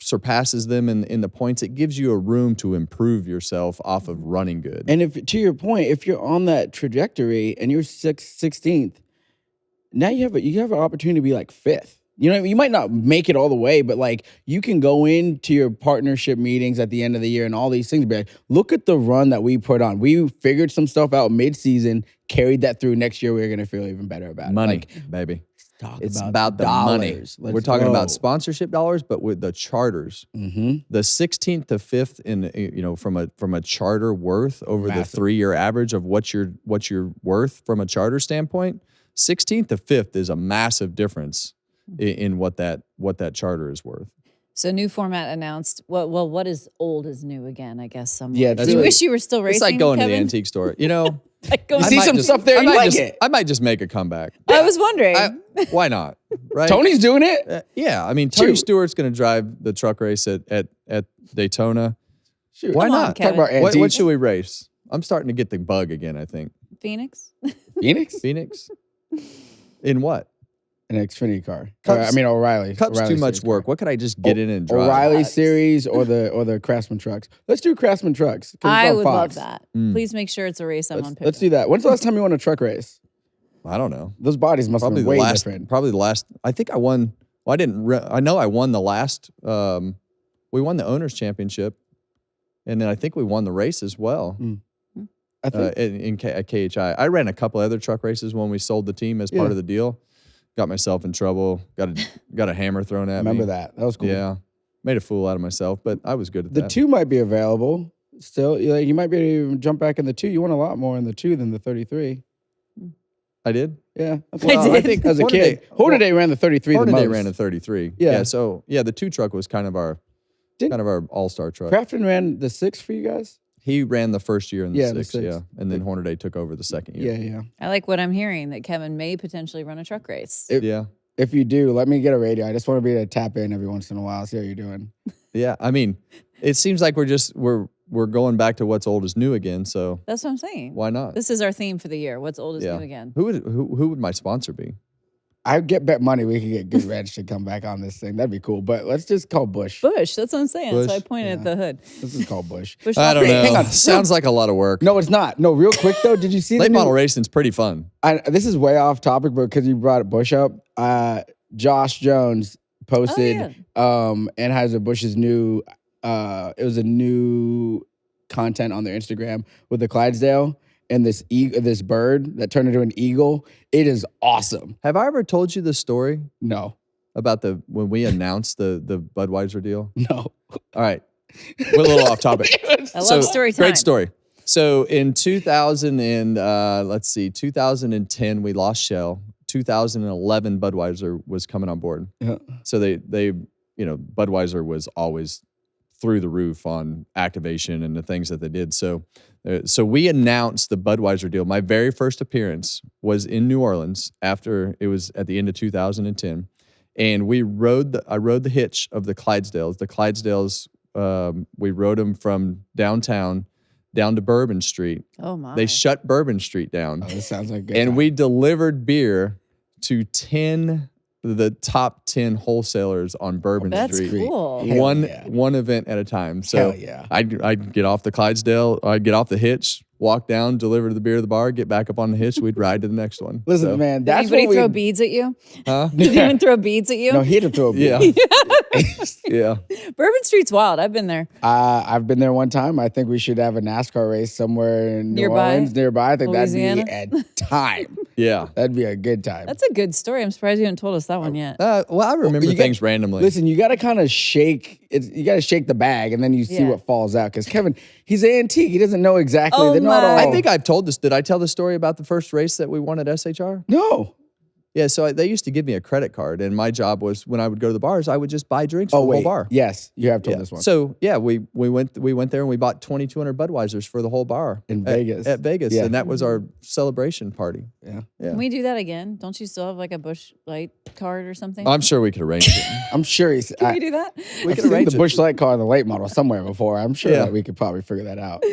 Speaker 1: surpasses them in the points, it gives you a room to improve yourself off of running good.
Speaker 2: And if, to your point, if you're on that trajectory and you're 16th, now you have an opportunity to be like 5th. You know, you might not make it all the way, but like you can go into your partnership meetings at the end of the year and all these things. Be like, look at the run that we put on. We figured some stuff out mid-season, carried that through. Next year, we're going to feel even better about
Speaker 1: money,
Speaker 2: it.
Speaker 1: baby.
Speaker 2: It's
Speaker 1: about the money. We're talking about sponsorship dollars, but with the charters, the 16th to 5th in from a charter worth over the 3-year average of what you're worth from a charter standpoint. 16th to 5th is a massive difference in what that charter is worth.
Speaker 3: So new format announced. Well, what is old is new again, I guess. Somewhat.
Speaker 2: Yeah,
Speaker 3: do you wish you were still racing?
Speaker 1: It's like going
Speaker 3: Kevin?
Speaker 1: to the antique store. You know,
Speaker 2: you see some stuff there, you like it.
Speaker 1: I might just make a comeback.
Speaker 3: I was wondering.
Speaker 1: Why not? Right?
Speaker 2: Tony's doing it.
Speaker 1: Yeah, I mean, Tony Stewart's going to drive the truck race at Daytona.
Speaker 2: Shoot.
Speaker 1: Why
Speaker 3: Come on,
Speaker 1: not?
Speaker 3: Kevin.
Speaker 2: Talk about
Speaker 1: What should we race? I'm starting to get the bug again, I think.
Speaker 3: Phoenix?
Speaker 1: Phoenix? In what?
Speaker 2: An Xfinity car.
Speaker 1: Cup's
Speaker 2: O'Reilly.
Speaker 1: Cup's
Speaker 2: O'Reilly
Speaker 1: too much
Speaker 2: series
Speaker 1: work.
Speaker 2: car.
Speaker 1: What could I just get in and drive?
Speaker 2: O'Reilly series or the Craftsman trucks. Let's do Craftsman trucks. 'Cause it's
Speaker 3: I
Speaker 2: on
Speaker 3: would
Speaker 2: Fox.
Speaker 3: love that. Please make sure it's a race I'm on.
Speaker 2: Let's do that. When's the last time you won a truck race?
Speaker 1: I don't know.
Speaker 2: Those bodies must have been way different.
Speaker 1: Probably the last. I think I won. Well, I didn't. I know I won the last. We won the owners championship, and then I think we won the race as well.
Speaker 2: I think
Speaker 1: at KHI, I ran a couple other truck races when we sold the team as part of the deal. Got myself in trouble. Got a hammer thrown at me.
Speaker 2: Remember that? That was cool.
Speaker 1: Yeah, made a fool out of myself, but I was good at that.
Speaker 2: The 2 might be available still. You might be able to even jump back in the 2. You won a lot more in the 2 than the 33.
Speaker 1: I did.
Speaker 2: Yeah,
Speaker 3: Well,
Speaker 1: I think
Speaker 2: as a kid, Hornaday ran the 33 the most.
Speaker 1: Hornaday ran a 33.
Speaker 2: Yeah.
Speaker 1: So the 2 truck was kind of our all-star truck.
Speaker 2: Crafton ran the 6 for you guys.
Speaker 1: He ran the first year in the 6,
Speaker 2: 6.
Speaker 1: yeah. And then Hornaday took over the second year.
Speaker 2: Yeah.
Speaker 3: I like what I'm hearing, that Kevin may potentially run a truck race.
Speaker 2: If you do, let me get a radio. I just want to be able to tap in every once in a while, see how you're doing.
Speaker 1: Yeah, I mean, it seems like we're going back to what's old is new again, so
Speaker 3: That's what I'm saying.
Speaker 1: why not?
Speaker 3: This is our theme for the year. What's old is new again.
Speaker 1: Who would my sponsor be?
Speaker 2: I bet money we could get Good Reg to come back on this thing. That'd be cool. But let's just call Bush.
Speaker 3: Bush, that's what I'm saying.
Speaker 1: Bush?
Speaker 3: So I pointed at the hood.
Speaker 2: Let's just call Bush.
Speaker 1: I don't know.
Speaker 2: Hang on.
Speaker 1: Sounds like a lot of work.
Speaker 2: No, it's not. No, real quick though, did you see
Speaker 1: Late model racing's pretty fun.
Speaker 2: This is way off topic, but because you brought Bush up, Josh Jones posted Anheuser-Busch's new it was a new content on their Instagram with the Clydesdale and this bird that turned into an eagle. It is awesome.
Speaker 1: Have I ever told you the story
Speaker 2: No.
Speaker 1: about when we announced the Budweiser deal?
Speaker 2: No.
Speaker 1: All right. We're a little off topic.
Speaker 3: I love story time.
Speaker 1: Great story. So in 2010, we lost Shell. 2011, Budweiser was coming on board.
Speaker 2: Yeah.
Speaker 1: So they Budweiser was always through the roof on activation and the things that they did. So we announced the Budweiser deal. My very first appearance was in New Orleans after it was at the end of 2010. And I rode the hitch of the Clydesdales. The Clydesdales, we rode them from downtown down to Bourbon Street.
Speaker 3: Oh my.
Speaker 1: They shut Bourbon Street down.
Speaker 2: Oh, this sounds like a good
Speaker 1: And
Speaker 2: time.
Speaker 1: we delivered beer to the top 10 wholesalers on Bourbon
Speaker 3: That's
Speaker 1: Street.
Speaker 3: cool.
Speaker 2: Hell
Speaker 1: One
Speaker 2: yeah.
Speaker 1: one event at a time. So
Speaker 2: Hell yeah.
Speaker 1: I'd get off the Clydesdale, I'd get off the hitch, walk down, deliver the beer to the bar, get back up on the hitch, we'd ride to the next one.
Speaker 2: Listen,
Speaker 1: So,
Speaker 2: man,
Speaker 3: Did
Speaker 2: that's
Speaker 3: anybody
Speaker 2: what
Speaker 3: throw beads at you?
Speaker 1: huh?
Speaker 3: Did he even throw beads at you?
Speaker 2: No, he had to throw a beat.
Speaker 1: Yeah. Yeah.
Speaker 3: Bourbon Street's wild. I've been there.
Speaker 2: I've been there one time. I think we should have a NASCAR race somewhere in New
Speaker 3: Nearby?
Speaker 2: Orleans, nearby. I think
Speaker 3: Louisiana?
Speaker 2: that'd be a time.
Speaker 1: Yeah.
Speaker 2: That'd be a good time.
Speaker 3: That's a good story. I'm surprised you haven't told us that one yet.
Speaker 1: Well, I remember
Speaker 2: you got-
Speaker 1: things randomly.
Speaker 2: Listen, you got to kind of shake. You got to shake the bag, and then you see
Speaker 3: Yeah.
Speaker 2: what falls out. Because Kevin, he's antique. He doesn't know exactly.
Speaker 3: Oh
Speaker 2: They're not
Speaker 3: my.
Speaker 2: all.
Speaker 1: I think I've told this. Did I tell the story about the first race that we won at SHR?
Speaker 2: No.
Speaker 1: Yeah, so they used to give me a credit card, and my job was when I would go to the bars, I would just buy drinks for the whole bar.
Speaker 2: Yes, you have told this one.
Speaker 1: So we went there and we bought 2,200 Budweisers for the whole bar
Speaker 2: in Vegas.
Speaker 1: At Vegas, and that was our celebration party.
Speaker 2: Yeah.
Speaker 3: Can we do that again? Don't you still have like a Busch Light card or something?
Speaker 1: I'm sure we could arrange it.
Speaker 2: I'm sure he's.
Speaker 3: Can we do that?
Speaker 2: We could arrange the Busch Light car in the late model somewhere before. I'm sure that we could probably figure that out.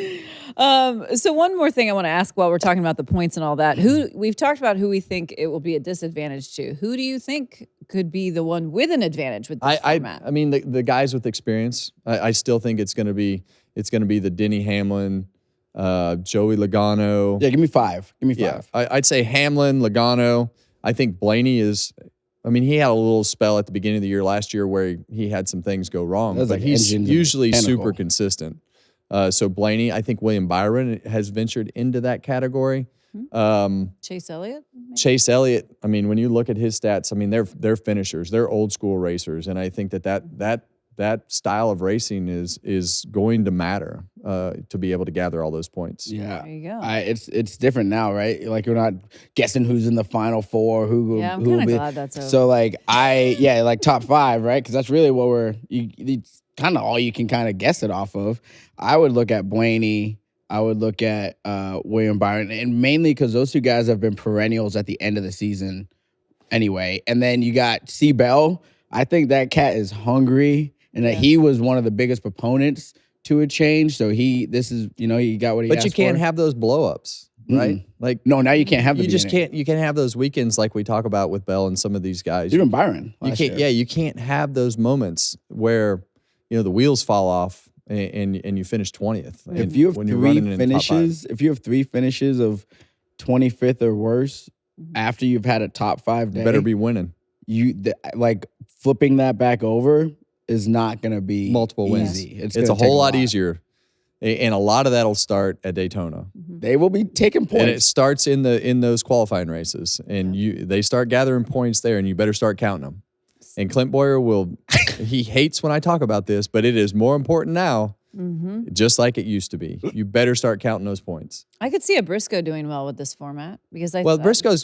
Speaker 3: So one more thing I want to ask while we're talking about the points and all that. We've talked about who we think it will be a disadvantage to. Who do you think could be the one with an advantage with this format?
Speaker 1: I mean, the guys with experience. I still think it's going to be the Denny Hamlin, Joey Logano.
Speaker 2: Yeah, give me five.
Speaker 1: Yeah, I'd say Hamlin, Logano. I think Blaney is. I mean, he had a little spell at the beginning of the year last year where he had some things go wrong, but he's usually super consistent. So Blaney, I think William Byron has ventured into that category.
Speaker 3: Chase Elliott? Maybe?
Speaker 1: Chase Elliott, I mean, when you look at his stats, I mean, they're finishers. They're old school racers. And I think that style of racing is going to matter to be able to gather all those points.
Speaker 2: Yeah.
Speaker 3: There you go.
Speaker 2: It's different now, right? Like, you're not guessing who's in the final four, who
Speaker 3: I'm
Speaker 2: will
Speaker 3: kind of
Speaker 2: be.
Speaker 3: glad that's over.
Speaker 2: So, like, like top five, right? Because that's really what it's kind of all you can kind of guess it off of. I would look at Blaney. I would look at William Byron, and mainly because those two guys have been perennials at the end of the season anyway. And then you got C. Bell. I think that cat is hungry, and that he was one of the biggest proponents to a change. So he got what he asked for.
Speaker 1: But you can't have those blow-ups, right? Like,
Speaker 2: no, now you can't have them.
Speaker 1: You just can't. You can't have those weekends like we talk about with Bell and some of these guys.
Speaker 2: Even Byron.
Speaker 1: You can't. Yeah, you can't have those moments where the wheels fall off and you finish 20th.
Speaker 2: If you have if you have three finishes of 25th or worse after you've had a top 5 day,
Speaker 1: you better be winning.
Speaker 2: Like flipping that back over is not going to be
Speaker 1: multiple wins.
Speaker 2: Easy.
Speaker 1: It's a whole lot easier, and a lot of that'll start at Daytona.
Speaker 2: They will be taking points,
Speaker 1: and it starts in those qualifying races, and they start gathering points there, and you better start counting them. And Clint Boyer he hates when I talk about this, but it is more important now, just like it used to be. You better start counting those points.
Speaker 3: I could see a Briscoe doing well with this format because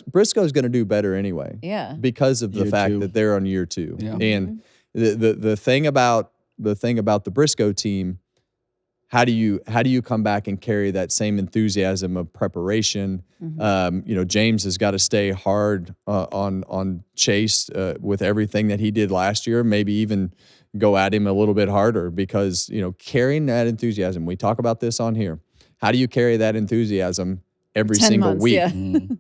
Speaker 1: Briscoe's going to do better anyway.
Speaker 3: Yeah,
Speaker 1: because of the fact that they're on year 2.
Speaker 2: Yeah.
Speaker 1: And the thing about the Briscoe team, how do you come back and carry that same enthusiasm of preparation? James has got to stay hard on Chase with everything that he did last year. Maybe even go at him a little bit harder because carrying that enthusiasm. We talk about this on here. How do you carry that enthusiasm every single week?
Speaker 3: Yeah.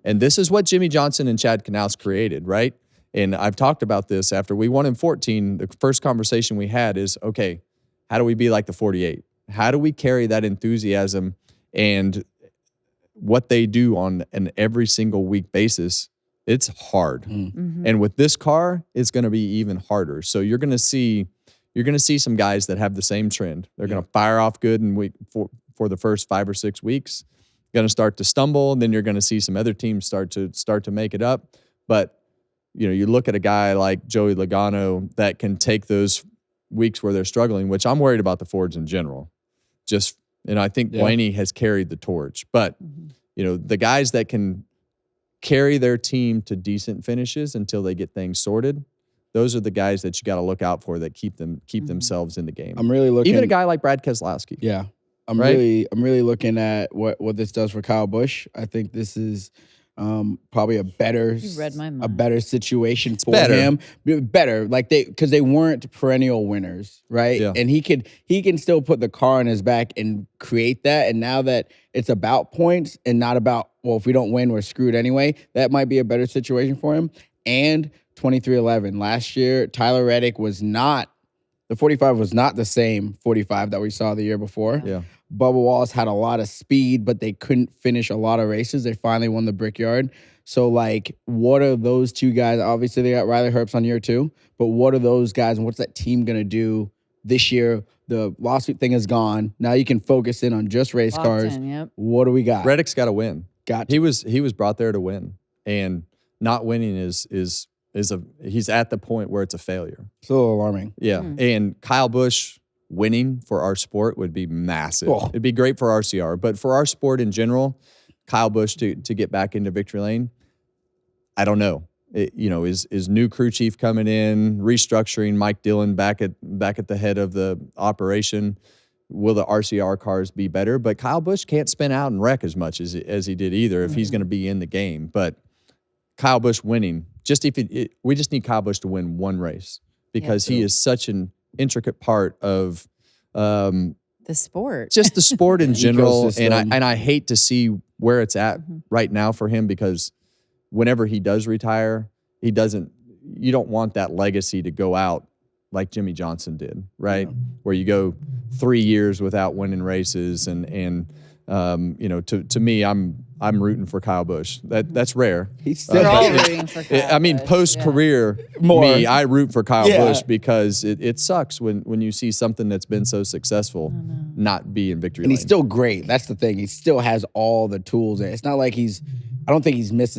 Speaker 1: And this is what Jimmy Johnson and Chad Knaus created, right? And I've talked about this after we won in 14. The first conversation we had is, okay, how do we be like the 48? How do we carry that enthusiasm and what they do on an every single week basis? It's hard. And with this car, it's going to be even harder. So you're going to see some guys that have the same trend. They're going to fire off good in for the first 5 or 6 weeks. Going to start to stumble, and then you're going to see some other teams start to make it up. But you look at a guy like Joey Logano that can take those weeks where they're struggling, which I'm worried about the Fords in general. I think Blaney has carried the torch, but the guys that can carry their team to decent finishes until they get things sorted, those are the guys that you got to look out for that keep themselves in the game.
Speaker 2: I'm really looking
Speaker 1: even a guy like Brad Keselowski.
Speaker 2: Yeah, I'm really looking at what this does for Kyle Busch. I think this is probably a better situation for him. Better, like because they weren't perennial winners, right?
Speaker 1: Yeah.
Speaker 2: And he can still put the car on his back and create that. And now that it's about points and not about, well, if we don't win, we're screwed anyway, that might be a better situation for him. And 23-11 last year, Tyler Reddick the 45 was not the same 45 that we saw the year before.
Speaker 1: Yeah.
Speaker 2: Bubba Wallace had a lot of speed, but they couldn't finish a lot of races. They finally won the Brickyard. So, like, what are those two guys? Obviously, they got Riley Herbst on year 2, but what are those guys and what's that team going to do this year? The lawsuit thing is gone. Now you can focus in on just race cars. What do we got?
Speaker 1: Reddick's got to win. He was brought there to win, and not winning is he's at the point where it's a failure.
Speaker 2: It's a little alarming.
Speaker 1: Yeah, and Kyle Busch winning for our sport would be massive.
Speaker 2: Oh.
Speaker 1: It'd be great for RCR, but for our sport in general, Kyle Busch to get back into victory lane, I don't know. is new crew chief coming in, restructuring, Mike Dillon back at the head of the operation. Will the RCR cars be better? But Kyle Busch can't spin out and wreck as much as he did either if he's going to be in the game. But Kyle Busch winning, we just need Kyle Busch to win one race because he is such an intricate part of
Speaker 3: the sport,
Speaker 1: just the sport in general. And I hate to see where it's at right now for him because whenever he does retire, you don't want that legacy to go out like Jimmy Johnson did, right? Yeah. Where you go 3 years without winning races, and to me, I'm rooting for Kyle Busch. That's rare.
Speaker 2: He's still
Speaker 3: rooting for Kyle.
Speaker 1: I mean, post career, I root for Kyle Busch because it sucks when you see something that's been so successful not be in victory lane.
Speaker 2: And he's still great. That's the thing. He still has all the tools. It's not like I don't think he's missed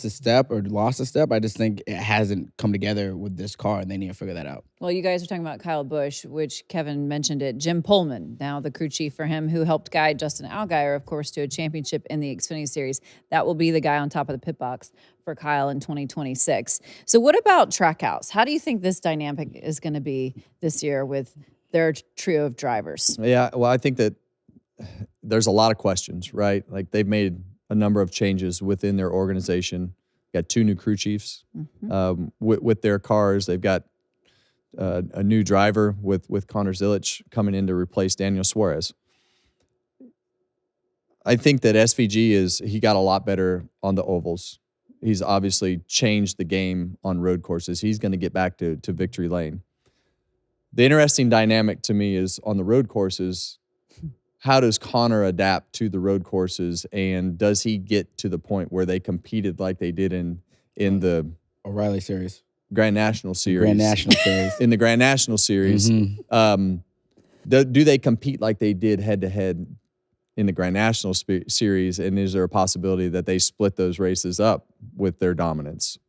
Speaker 2: a step or lost a step. I just think it hasn't come together with this car, and they need to figure that out.
Speaker 3: Well, you guys are talking about Kyle Busch, which Kevin mentioned it. Jim Pullman, now the crew chief for him, who helped guide Justin Allgaier, of course, to a championship in the Xfinity Series. That will be the guy on top of the pit box for Kyle in 2026. So what about Trackhouse? How do you think this dynamic is going to be this year with their trio of drivers?
Speaker 1: Yeah, well, I think that there's a lot of questions, right? Like they've made a number of changes within their organization. Got 2 new crew chiefs with their cars. They've got a new driver with Connor Zilisch coming in to replace Daniel Suarez. I think that SVG he got a lot better on the ovals. He's obviously changed the game on road courses. He's going to get back to victory lane. The interesting dynamic to me is on the road courses, how does Connor adapt to the road courses, and does he get to the point where they competed like they did in the
Speaker 2: O'Reilly Series,
Speaker 1: Grand National Series, in the Grand National Series? Do they compete like they did head to head in the Grand National Series? And is there a possibility that they split those races up with their dominance?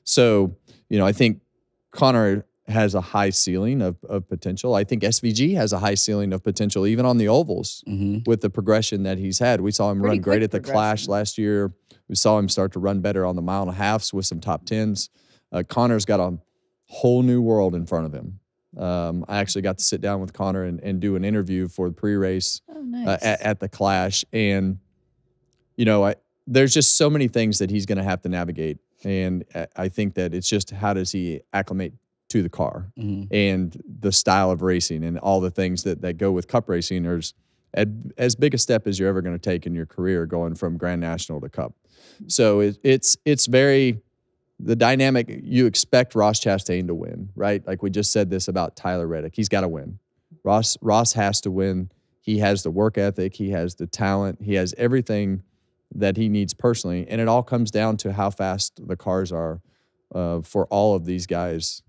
Speaker 1: So I think Connor has a high ceiling of potential. I think SVG has a high ceiling of potential, even on the ovals, with the progression that he's had. We saw him run great at the Clash last year. We saw him start to run better on the 1.5 miles with some top 10s. Connor's got a whole new world in front of him. I actually got to sit down with Connor and do an interview for the pre-race at the Clash. And, there's just so many things that he's going to have to navigate. And I think that it's just how does he acclimate to the car and the style of racing and all the things that go with Cup racing. There's as big a step as you're ever going to take in your career going from Grand National to Cup. So it's very the dynamic. You expect Ross Chastain to win, right? Like we just said this about Tyler Reddick. He's got to win. Ross has to win. He has the work ethic. He has the talent. He has everything that he needs personally. And it all comes down to how fast the cars are for all of these guys,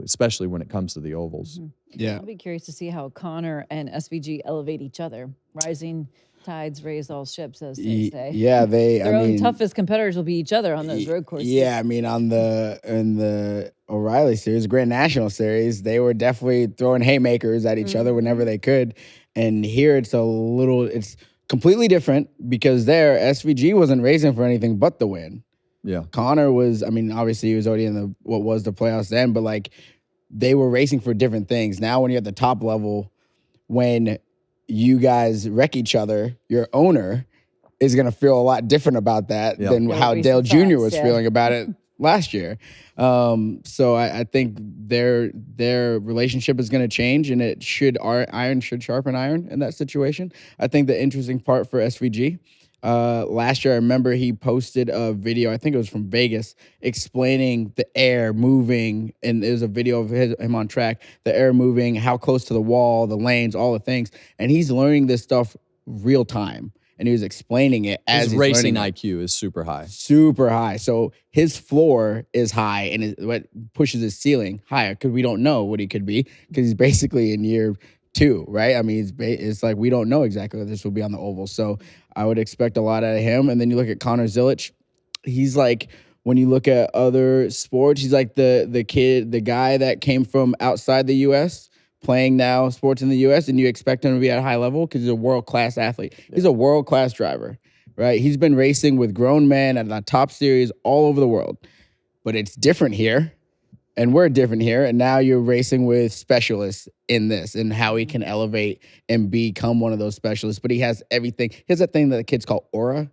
Speaker 1: especially when it comes to the ovals.
Speaker 2: Yeah.
Speaker 3: I'll be curious to see how Connor and SVG elevate each other. Rising tides raise all ships, as they say.
Speaker 2: Yeah,
Speaker 3: their own toughest competitors will be each other on those road courses.
Speaker 2: Yeah, I mean, in the O'Reilly Series, Grand National Series, they were definitely throwing haymakers at each other whenever they could. And here it's completely different because there SVG wasn't racing for anything but the win.
Speaker 1: Yeah.
Speaker 2: Connor was, obviously he was already in what was the playoffs then, but like they were racing for different things. Now when you're at the top level, when you guys wreck each other, your owner is going to feel a lot different about that than how Dale Jr. was feeling about it last year. So I think their relationship is going to change, and iron should sharpen iron in that situation. I think the interesting part for SVG, last year I remember he posted a video, I think it was from Vegas, explaining the air moving, and there's a video of him on track, the air moving, how close to the wall, the lanes, all the things, and he's learning this stuff real time. And he was explaining it as
Speaker 1: his racing IQ is super high.
Speaker 2: Super high. So his floor is high, and what pushes his ceiling higher, because we don't know what he could be, because he's basically in year 2, right? I mean, it's like we don't know exactly what this will be on the oval. So I would expect a lot out of him. And then you look at Connor Zilisch. He's like, when you look at other sports, he's like the guy that came from outside the U.S., playing now sports in the U.S., and you expect him to be at a high level because he's a world-class athlete. He's a world-class driver, right? He's been racing with grown men at the top series all over the world. But it's different here, and we're different here. And now you're racing with specialists in this and how he can elevate and become one of those specialists. But he has everything. He has that thing that the kids call aura.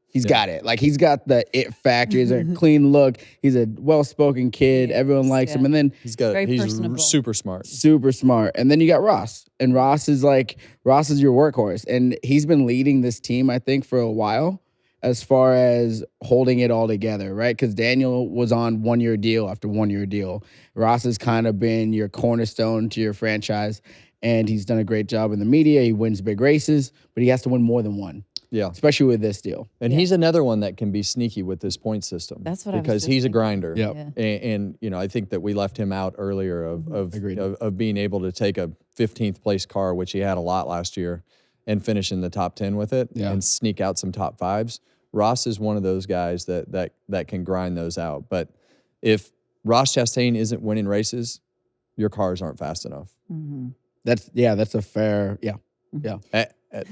Speaker 2: He's got it. Like, he's got the it factor. He's a clean look. He's a well-spoken kid. Everyone likes him. And then
Speaker 1: he's
Speaker 3: personable.
Speaker 1: super smart.
Speaker 2: Super smart. And then you got Ross. And Ross is your workhorse. And he's been leading this team, I think, for a while as far as holding it all together, right? Because Daniel was on 1-year deal after 1-year deal. Ross has kind of been your cornerstone to your franchise. And he's done a great job in the media. He wins big races, but he has to win more than one.
Speaker 1: Yeah.
Speaker 2: Especially with this deal.
Speaker 1: And he's another one that can be sneaky with this point system.
Speaker 3: That's what I was
Speaker 1: because
Speaker 3: just
Speaker 1: he's a
Speaker 3: thinking.
Speaker 1: grinder.
Speaker 2: Yep.
Speaker 3: Yeah.
Speaker 1: And you know, I think that we left him out earlier
Speaker 2: Agreed.
Speaker 1: of being able to take a 15th place car, which he had a lot last year, and finish in the top 10 with it and sneak out some top 5s. Ross is one of those guys that can grind those out. But if Ross Chastain isn't winning races, your cars aren't fast enough.
Speaker 3: Mm-hmm.
Speaker 2: That's a fair, yeah.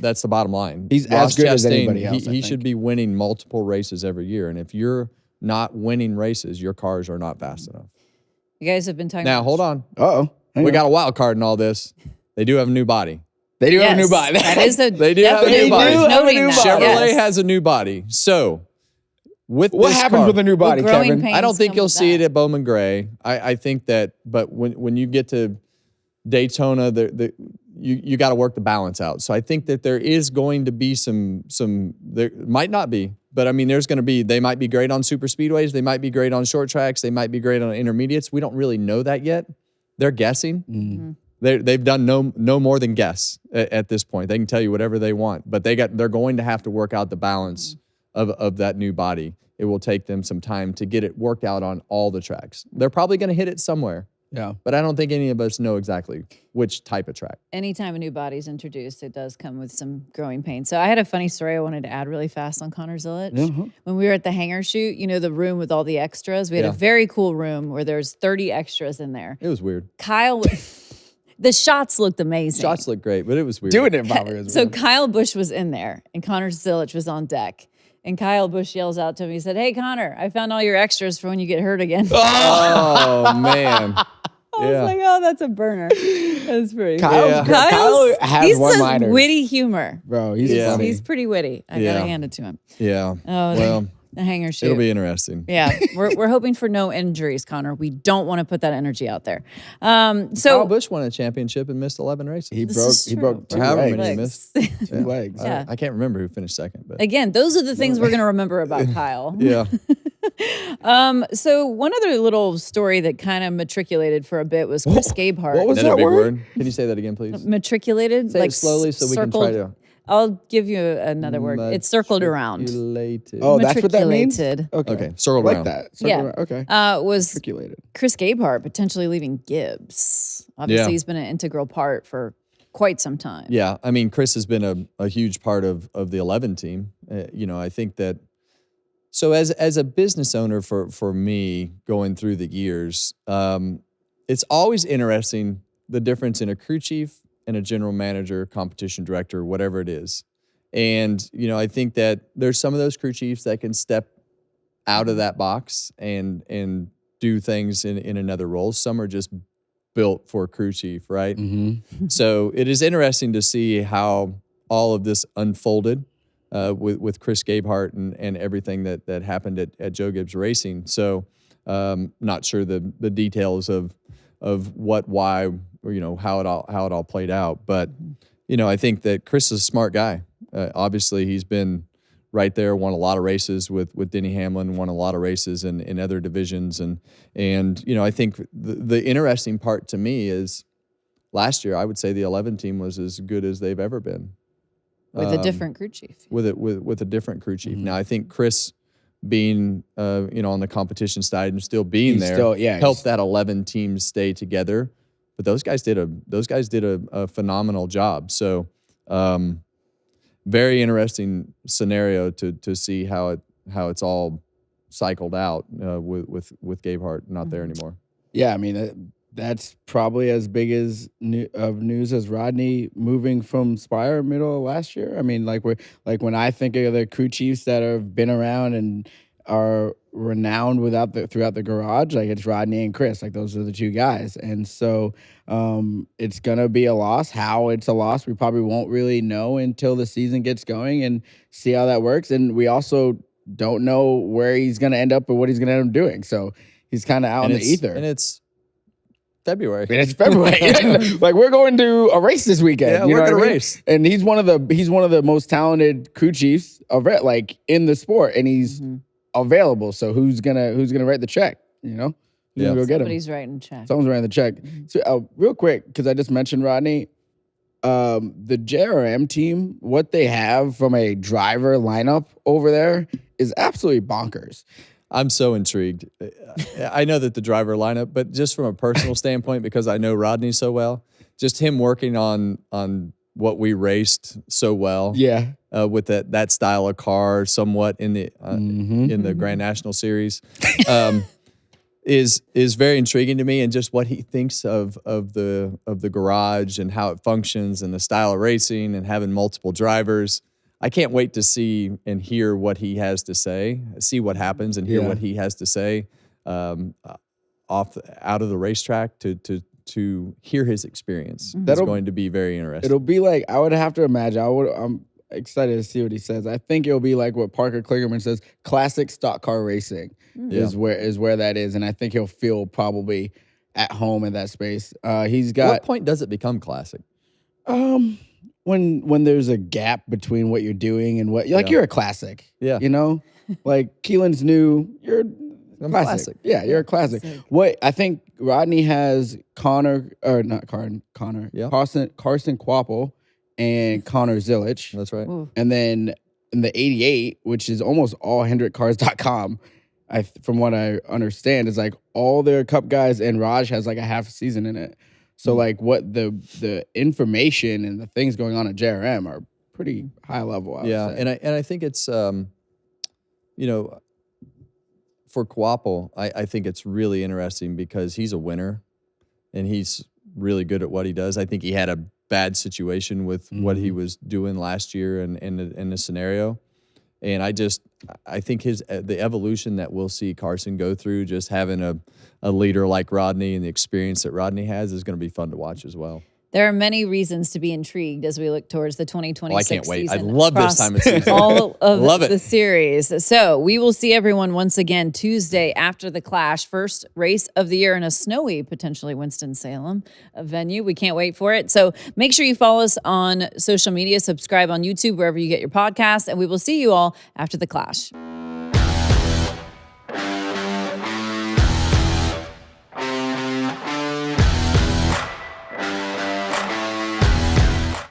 Speaker 1: That's the bottom line.
Speaker 2: He's
Speaker 1: Ross
Speaker 2: as good as
Speaker 1: Chastain,
Speaker 2: anybody else, I
Speaker 1: He
Speaker 2: think.
Speaker 1: should be winning multiple races every year. And if you're not winning races, your cars are not fast enough.
Speaker 3: You guys have been talking
Speaker 1: Now,
Speaker 3: about
Speaker 1: hold on.
Speaker 2: Uh-oh.
Speaker 1: We got a wild card in all this. They do have a new body.
Speaker 2: They do have a new body.
Speaker 3: That is a
Speaker 1: They do have a
Speaker 3: definite
Speaker 1: new body.
Speaker 3: worth noting that.
Speaker 1: Chevrolet
Speaker 3: Yes.
Speaker 1: has a new body. So, with
Speaker 2: What
Speaker 1: this
Speaker 2: happens
Speaker 1: car,
Speaker 2: with a new body,
Speaker 3: With growing
Speaker 2: Kevin?
Speaker 3: pains
Speaker 1: I don't think
Speaker 3: come
Speaker 1: you'll
Speaker 3: with
Speaker 1: see it
Speaker 3: that.
Speaker 1: at Bowman Gray. I think that, but when you get to Daytona, you got to work the balance out. So I think that there is going to be some there might not be, but I mean there's going to be. They might be great on super speedways. They might be great on short tracks. They might be great on intermediates. We don't really know that yet. They're guessing.
Speaker 3: Mm-hmm.
Speaker 1: They've done no more than guess at this point. They can tell you whatever they want, but they're going to have to work out the balance of that new body. It will take them some time to get it worked out on all the tracks. They're probably going to hit it somewhere.
Speaker 2: Yeah.
Speaker 1: But I don't think any of us know exactly which type of track.
Speaker 3: Anytime a new body's introduced, it does come with some growing pains. So I had a funny story I wanted to add really fast on Connor Zilic.
Speaker 2: Uh-huh.
Speaker 3: When we were at the hangar shoot, you know, the room with all the extras, we had a very cool room where there's 30 extras in there.
Speaker 1: It was weird.
Speaker 3: Kyle, the shots looked amazing.
Speaker 1: Shots looked great, but it was weird.
Speaker 2: Doing it probably is
Speaker 3: So
Speaker 2: weird.
Speaker 3: Kyle Busch was in there and Connor Zilic was on deck. And Kyle Busch yells out to me, he said, "Hey, Connor, I found all your extras for when you get hurt again."
Speaker 1: Oh, man.
Speaker 3: I was like, oh, that's a burner. That's pretty
Speaker 2: Kyle has
Speaker 3: he's
Speaker 2: one-liners.
Speaker 3: witty humor.
Speaker 2: Bro, he's
Speaker 1: Yeah.
Speaker 2: funny.
Speaker 3: He's pretty witty. I gotta hand it to him.
Speaker 1: Yeah.
Speaker 3: Oh,
Speaker 1: Well,
Speaker 3: the hangar shoot.
Speaker 1: it'll be interesting.
Speaker 3: Yeah, we're hoping for no injuries, Connor. We don't want to put that energy out there.
Speaker 1: Kyle
Speaker 3: So
Speaker 1: Busch won a championship and missed 11 races.
Speaker 2: He
Speaker 3: This
Speaker 2: broke
Speaker 3: is
Speaker 2: he
Speaker 3: true.
Speaker 2: broke two
Speaker 1: Or however
Speaker 2: legs.
Speaker 1: many he
Speaker 3: legs.
Speaker 1: missed.
Speaker 2: Two legs.
Speaker 3: Yeah.
Speaker 1: I can't remember who finished second, but
Speaker 3: Again, those are the things we're gonna remember about Kyle.
Speaker 1: yeah.
Speaker 3: So one other little story that kind of matriculated for a bit was Chris Gabehart.
Speaker 2: what was
Speaker 1: Another
Speaker 2: that
Speaker 1: big
Speaker 2: word?
Speaker 1: word. Can you say that again, please?
Speaker 3: Matriculated?
Speaker 1: Say it slowly so we can try to.
Speaker 3: I'll give you another word. It's circled around.
Speaker 1: Matriculated.
Speaker 2: Oh, that's what that means?
Speaker 3: Matriculated.
Speaker 1: Okay,
Speaker 2: I
Speaker 1: circled
Speaker 2: like
Speaker 1: around.
Speaker 2: that. Circle
Speaker 3: Yeah.
Speaker 2: around. Okay.
Speaker 3: Was
Speaker 2: Articulated.
Speaker 3: Chris Gabehart potentially leaving Gibbs? Obviously,
Speaker 1: Yeah.
Speaker 3: he's been an integral part for quite some time.
Speaker 1: Yeah, I mean, Chris has been a huge part of the 11 team. You know, I think that. So as a business owner for me going through the years, it's always interesting the difference in a crew chief and a general manager, competition director, whatever it is. And you know, I think that there's some of those crew chiefs that can step out of that box and do things in another role. Some are just built for crew chief, right?
Speaker 2: Mm-hmm.
Speaker 1: So it is interesting to see how all of this unfolded with Chris Gabehart and everything that happened at Joe Gibbs Racing. So not sure the details of what, why, or you know how it all played out. But you know, I think that Chris is a smart guy. Obviously, he's been right there, won a lot of races with Denny Hamlin, won a lot of races in other divisions, and you know, I think the interesting part to me is last year I would say the 11 team was as good as they've ever been.
Speaker 3: With a different crew chief.
Speaker 1: With a different crew chief. Now I think Chris being you know on the competition side and still being there helped that 11 teams stay together. But those guys did a phenomenal job. So very interesting scenario to see how it's all cycled out with Gabehart not there anymore.
Speaker 2: Yeah, I mean, that's probably as big as news as Rodney moving from Spire middle of last year. I mean, like when I think of the crew chiefs that have been around and are renowned throughout the garage, like it's Rodney and Chris. Like those are the two guys, and so it's gonna be a loss. How it's a loss, we probably won't really know until the season gets going and see how that works. And we also don't know where he's gonna end up or what he's gonna end up doing. So he's kind of out in the ether.
Speaker 1: And it's February.
Speaker 2: It's February. Like we're going to a race this weekend.
Speaker 1: Yeah,
Speaker 2: you know
Speaker 1: we're gonna
Speaker 2: what I mean?
Speaker 1: race.
Speaker 2: And he's one of the most talented crew chiefs of like in the sport, and he's available. So who's gonna write the check? You know, who's gonna go get him?
Speaker 3: Somebody's writing the check.
Speaker 2: Someone's writing the check. So real quick, because I just mentioned Rodney, the JRM team, what they have from a driver lineup over there is absolutely bonkers.
Speaker 1: I'm so intrigued. I know that the driver lineup, but just from a personal standpoint, because I know Rodney so well, just him working on what we raced so well, with that style of car, somewhat in the Grand National Series, is very intriguing to me, and just what he thinks of the garage and how it functions and the style of racing and having multiple drivers. I can't wait to see and hear what he has to say, see what happens and hear what he has to say out of the racetrack to hear his experience. That's going to be very interesting.
Speaker 2: It'll be like, I would have to imagine, I'm excited to see what he says. I think it'll be like what Parker Kligerman says, classic stock car racing is where that is. And I think he'll feel probably at home in that space. He's got...
Speaker 1: At what point does it become classic?
Speaker 2: When there's a gap between what you're doing and what you're a classic. Yeah. You know? Like Keelan's new, you're a classic. Yeah, you're a classic. What I think Rodney has Carson Kvapil and Connor Zilic.
Speaker 1: That's right.
Speaker 3: Ooh.
Speaker 2: And then in the 88, which is almost all HendrickCars.com, from what I understand, is like all their Cup guys, and Raj has like a half season in it. So like what the information and the things going on at JRM are pretty high level. I would say.
Speaker 1: And I think it's for Kvapil, I think it's really interesting because he's a winner and he's really good at what he does. I think he had a bad situation with what he was doing last year in the scenario. And I think the evolution that we'll see Carson go through, just having a leader like Rodney and the experience that Rodney has, is going to be fun to watch as well.
Speaker 3: There are many reasons to be intrigued as we look towards the 2026
Speaker 1: I can't wait.
Speaker 3: season.
Speaker 1: I love this time of season.
Speaker 3: All of
Speaker 1: love it.
Speaker 3: the series. So we will see everyone once again Tuesday after the Clash. First race of the year in a snowy, potentially Winston-Salem venue. We can't wait for it. So make sure you follow us on social media, subscribe on YouTube, wherever you get your podcasts, and we will see you all after the Clash.